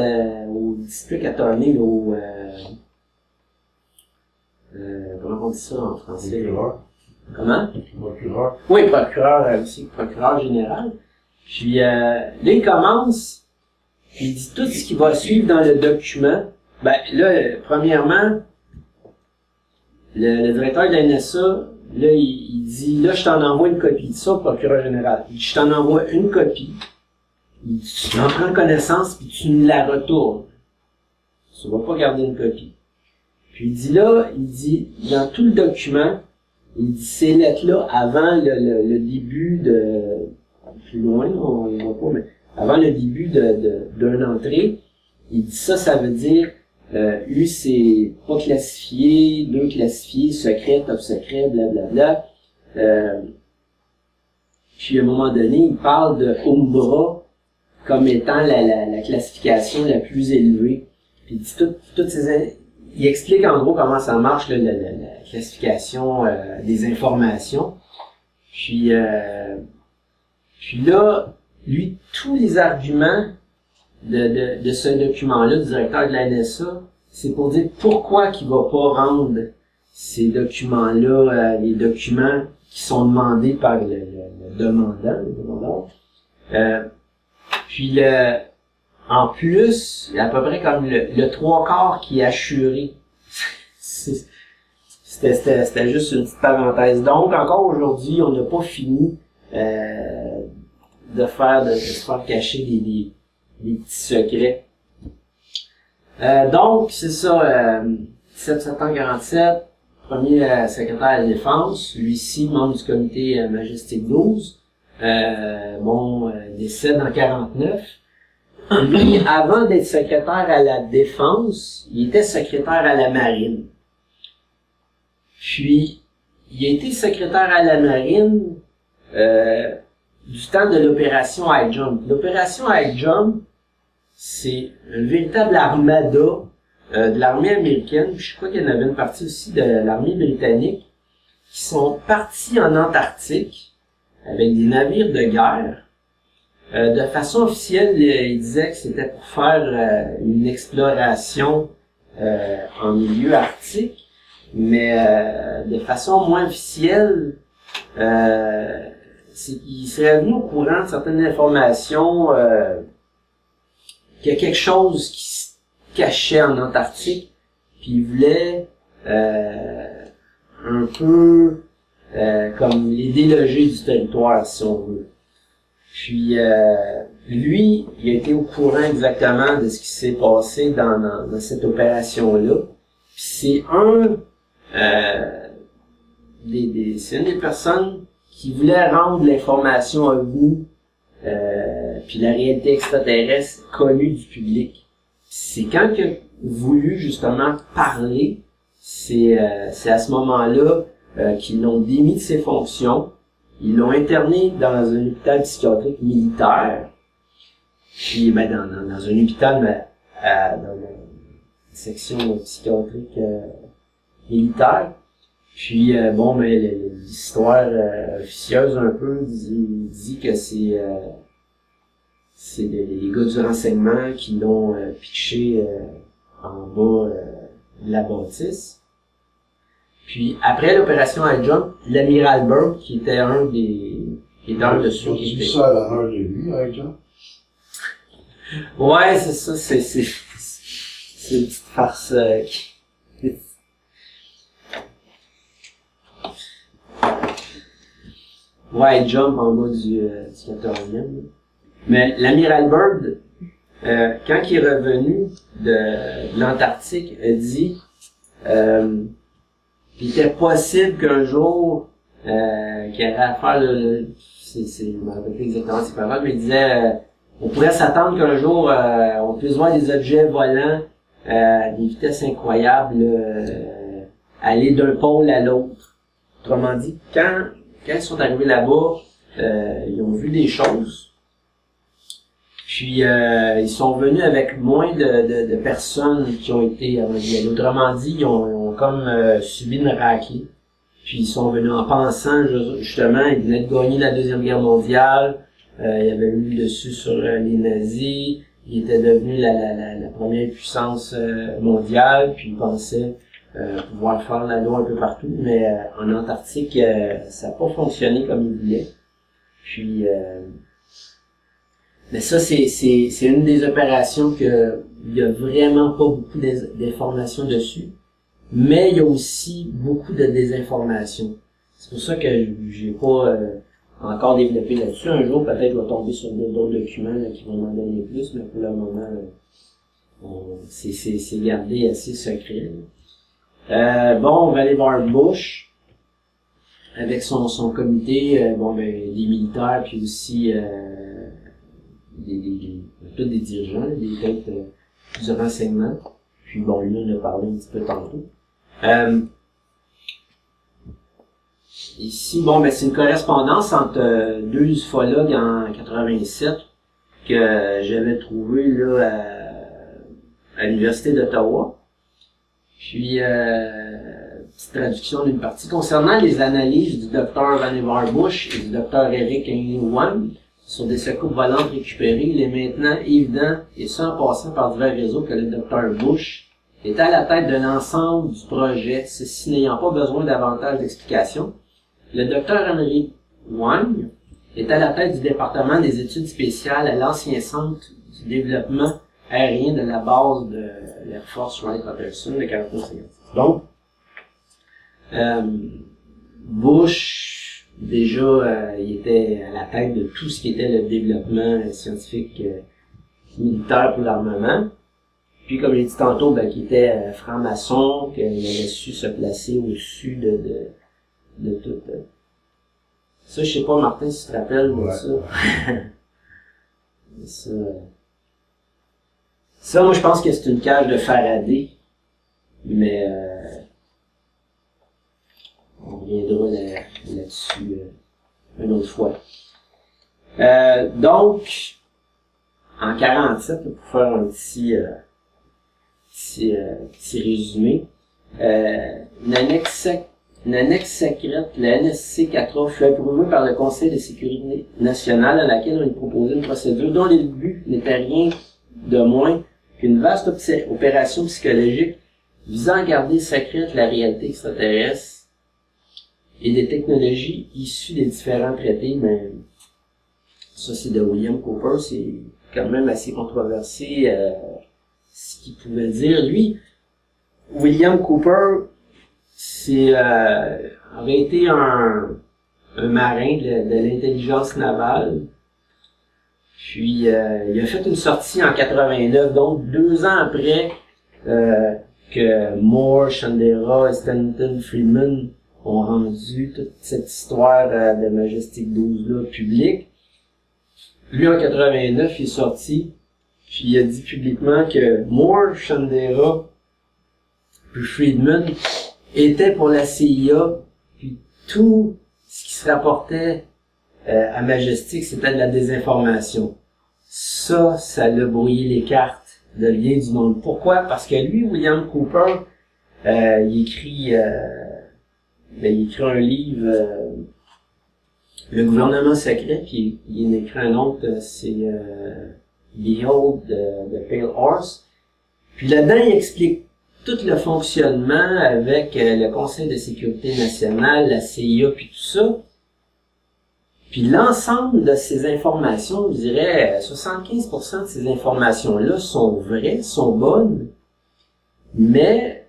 au district attorney, là, comment on dit ça en français? Procureur. Comment? Procureur. Oui, procureur aussi, procureur général. Puis là, il commence, il dit tout ce qui va suivre dans le document. Ben là, premièrement, le directeur de la NSA, là, il dit, là, je t'en envoie une copie. Il dit ça au procureur général. Il dit, je t'en envoie une copie. Il dit, tu en prends connaissance, puis tu me la retournes. Tu vas pas garder une copie. Puis il dit, dans tout le document, il dit, ces lettres-là, avant le début de, plus loin, on ne voit pas, mais avant le début d'une entrée, il dit ça veut dire, c'est pas classifié, 2 classifié, secret, top secret, blablabla. Puis à un moment donné, il parle de Umbra comme étant la classification la plus élevée. Puis il dit toutes ces... Il explique en gros comment ça marche, là, la classification des informations. Puis là, lui, tous les arguments de ce document-là, du directeur de la NSA, c'est pour dire pourquoi qu'il va pas rendre ces documents-là, les documents qui sont demandés par le demandant. Puis en plus, il y a à peu près comme le 3/4 qui est assuré. C'était juste une petite parenthèse. Donc, encore aujourd'hui, on n'a pas fini de se faire cacher des petits secrets. Donc, c'est ça, 17 septembre 47, premier secrétaire à la Défense, lui-ci, membre du comité Majestic 12, décède en 49. Lui, avant d'être secrétaire à la Défense, il était secrétaire à la Marine. Puis, il a été secrétaire à la Marine du temps de l'opération High Jump. L'opération High Jump, c'est une véritable armada de l'armée américaine. Je crois qu'il y en avait une partie aussi de l'armée britannique qui sont partis en Antarctique avec des navires de guerre. De façon officielle, il disait que c'était pour faire une exploration en milieu arctique, mais de façon moins officielle, c'est qu'il serait venu au courant de certaines informations qu'il y a quelque chose qui se cachait en Antarctique, puis il voulait un peu comme les déloger du territoire, si on veut. Puis lui, il a été au courant exactement de ce qui s'est passé dans cette opération-là. Puis c'est c'est une des personnes qui voulait rendre l'information à vous, puis la réalité extraterrestre connue du public. C'est quand il a voulu justement parler, c'est à ce moment-là qu'ils l'ont démis de ses fonctions. Ils l'ont interné dans un hôpital psychiatrique militaire, puis dans un hôpital, dans la section psychiatrique militaire. Puis l'histoire officieuse un peu dit que c'est les gars du renseignement qui l'ont pitché en bas de la bâtisse. Puis après l'opération High Jump, l'amiral Burke, qui était un de ceux qui étaient... ça à l'honneur de lui, High Jump? Ouais, c'est ça, C'est une petite farce Ouais, jump en bas du 14e. Mais l'amiral Byrd, quand il est revenu de l'Antarctique, a dit qu'il était possible qu'un jour qu'il aurait à faire je me rappelle plus exactement ses paroles, mais il disait on pourrait s'attendre qu'un jour on puisse voir des objets volants à des vitesses incroyables aller d'un pôle à l'autre. Autrement dit, quand ils sont arrivés là-bas, ils ont vu des choses. Puis ils sont venus avec moins de personnes qui ont été avant d'y aller. Autrement dit, ils ont comme subi une raclée. Puis ils sont venus en pensant justement, ils venaient de gagner la Deuxième Guerre mondiale. Il y avait eu le dessus sur les nazis. Ils étaient devenus la première puissance mondiale. Puis ils pensaient pouvoir faire l'anneau un peu partout. Mais en Antarctique, ça n'a pas fonctionné comme ils voulaient. Puis mais ça, c'est une des opérations que il y a vraiment pas beaucoup d'informations dessus. Mais il y a aussi beaucoup de désinformation. C'est pour ça que j'ai pas encore développé là-dessus. Un jour, peut-être, je vais tomber sur d'autres documents là, qui vont m'en donner plus, mais pour le moment, c'est gardé assez secret. On va aller voir Bush avec son comité, des militaires, puis aussi tous des dirigeants, des têtes du renseignement. Puis lui, on a parlé un petit peu tantôt. Ici, c'est une correspondance entre deux ufologues en 87 que j'avais trouvé là à l'Université d'Ottawa. Puis, petite traduction d'une partie. Concernant les analyses du Dr Vannevar Bush et du Dr Eric Wan sur des secours volantes récupérées, il est maintenant évident, et ça en passant par divers réseaux, que le Dr Bush est à la tête de l'ensemble du projet, ceci n'ayant pas besoin davantage d'explications. Le Dr Henry Wang est à la tête du département des études spéciales à l'ancien centre du développement aérien de la base de l'Air Force Wright-Patterson de 1956. Donc, Bush, déjà, il était à la tête de tout ce qui était le développement scientifique militaire pour l'armement. Puis, comme j'ai dit tantôt, qu'il était franc-maçon, qu'il avait su se placer au-dessus de tout. Ça, je sais pas, Martin, si tu te rappelles de ça. Ça, moi, je pense que c'est une cage de Faraday. Mais, on reviendra là-dessus une autre fois. Donc, en 47, pour faire un petit résumé, une annexe secrète, la NSC-4A, fut approuvée par le Conseil de sécurité nationale à laquelle on y proposait une procédure dont le but n'était rien de moins qu'une vaste opération psychologique visant à garder secrète la réalité extraterrestre et des technologies issues des différents traités. Mais ça, c'est de William Cooper, c'est quand même assez controversé ce qu'il pouvait dire. Lui, William Cooper, aurait été un marin de l'intelligence navale. Puis il a fait une sortie en 89, donc 2 ans après que Moore, Chandera et Stanton Friedman ont rendu toute cette histoire de Majestic 12 là publique. Lui, en 89, il est sorti, puis il a dit publiquement que Moore, Chandera puis Friedman était pour la CIA, puis tout ce qui se rapportait à Majestic, c'était de la désinformation. Ça l'a brouillé les cartes de bien du monde. Pourquoi? Parce que lui, William Cooper, il écrit un livre, Le gouvernement secret, puis il en écrit un autre, c'est Behold the Pale Horse. Puis là-dedans, il explique tout le fonctionnement avec le Conseil de sécurité nationale, la CIA, puis tout ça. Puis l'ensemble de ces informations, je dirais 75% de ces informations-là sont vraies, sont bonnes, Mais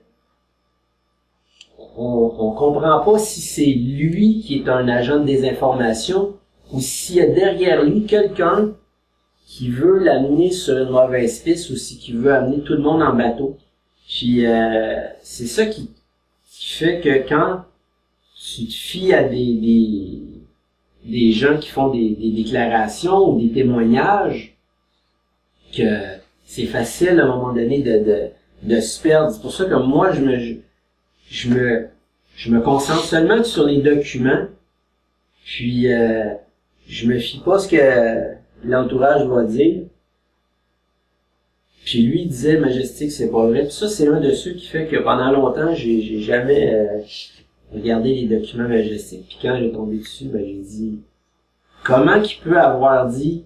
on comprend pas si c'est lui qui est un agent de désinformation ou s'il y a derrière lui quelqu'un qui veut l'amener sur une mauvaise piste ou qui veut amener tout le monde en bateau. Puis c'est ça qui fait que quand tu te fies à des gens qui font des déclarations ou des témoignages, que c'est facile à un moment donné de se perdre. C'est pour ça que moi je me concentre seulement sur les documents, puis je me fie pas à ce que l'entourage va dire. Puis lui il disait Majestic, c'est pas vrai. Puis ça, c'est un de ceux qui fait que pendant longtemps, j'ai jamais regardé les documents Majestic. Puis quand j'ai tombé dessus, ben j'ai dit comment qu'il peut avoir dit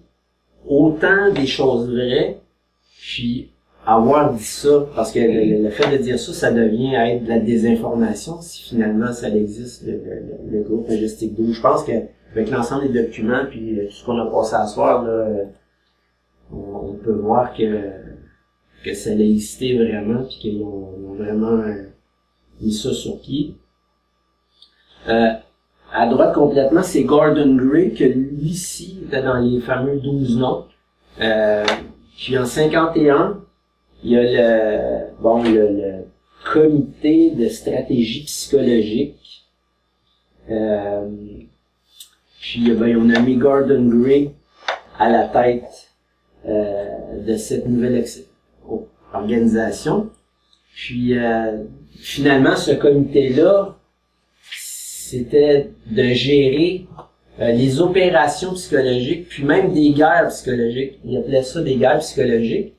autant des choses vraies, puis avoir dit ça, parce que le fait de dire ça, ça devient à être de la désinformation, si finalement ça existe, le groupe Majestic 12. Je pense que avec l'ensemble des documents, puis tout ce qu'on a passé à soir, là, on peut voir que ça a existé vraiment, puis qu'ils ont vraiment mis ça sur pied. À droite complètement, c'est Gordon Gray, que lui ici était dans les fameux 12 noms. Puis en 51, il y a le comité de stratégie psychologique. Puis on a mis Gordon Gray à la tête de cette nouvelle organisation. Puis finalement, ce comité-là, c'était de gérer les opérations psychologiques, puis même des guerres psychologiques. Ils appelaient ça des guerres psychologiques.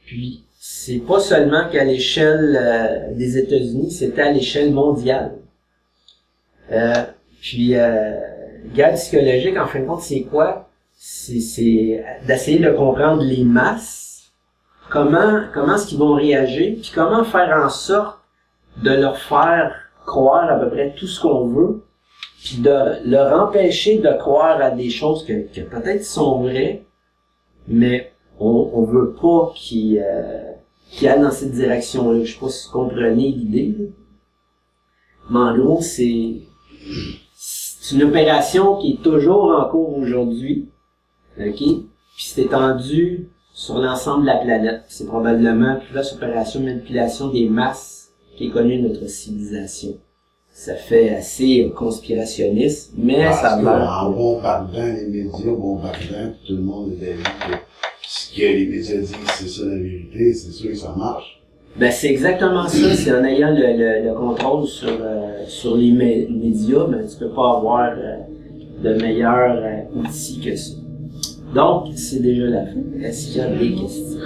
Puis c'est pas seulement qu'à l'échelle des États-Unis, c'était à l'échelle mondiale. Guerre psychologique, en fin de compte, c'est quoi? C'est d'essayer de comprendre les masses, comment est-ce qu'ils vont réagir, puis comment faire en sorte de leur faire croire à peu près tout ce qu'on veut, puis de leur empêcher de croire à des choses que peut-être sont vraies, mais on veut pas qu'ils aillent dans cette direction-là. Je sais pas si vous comprenez l'idée, là. Mais en gros, c'est une opération qui est toujours en cours aujourd'hui, ok? Puis c'est étendu sur l'ensemble de la planète. C'est probablement la plus vaste opération de manipulation des masses qui est connue de notre civilisation. Ça fait assez conspirationniste, mais parce ça va. En bombardant les médias, bombardant, tout le monde est d'avis que ce que les médias disent, c'est ça la vérité, c'est sûr que ça marche. Ben c'est exactement ça. C'est en ayant le contrôle sur les médias, ben tu peux pas avoir de meilleur outil que ça. Donc c'est déjà la fin. Est-ce qu'il y a des questions?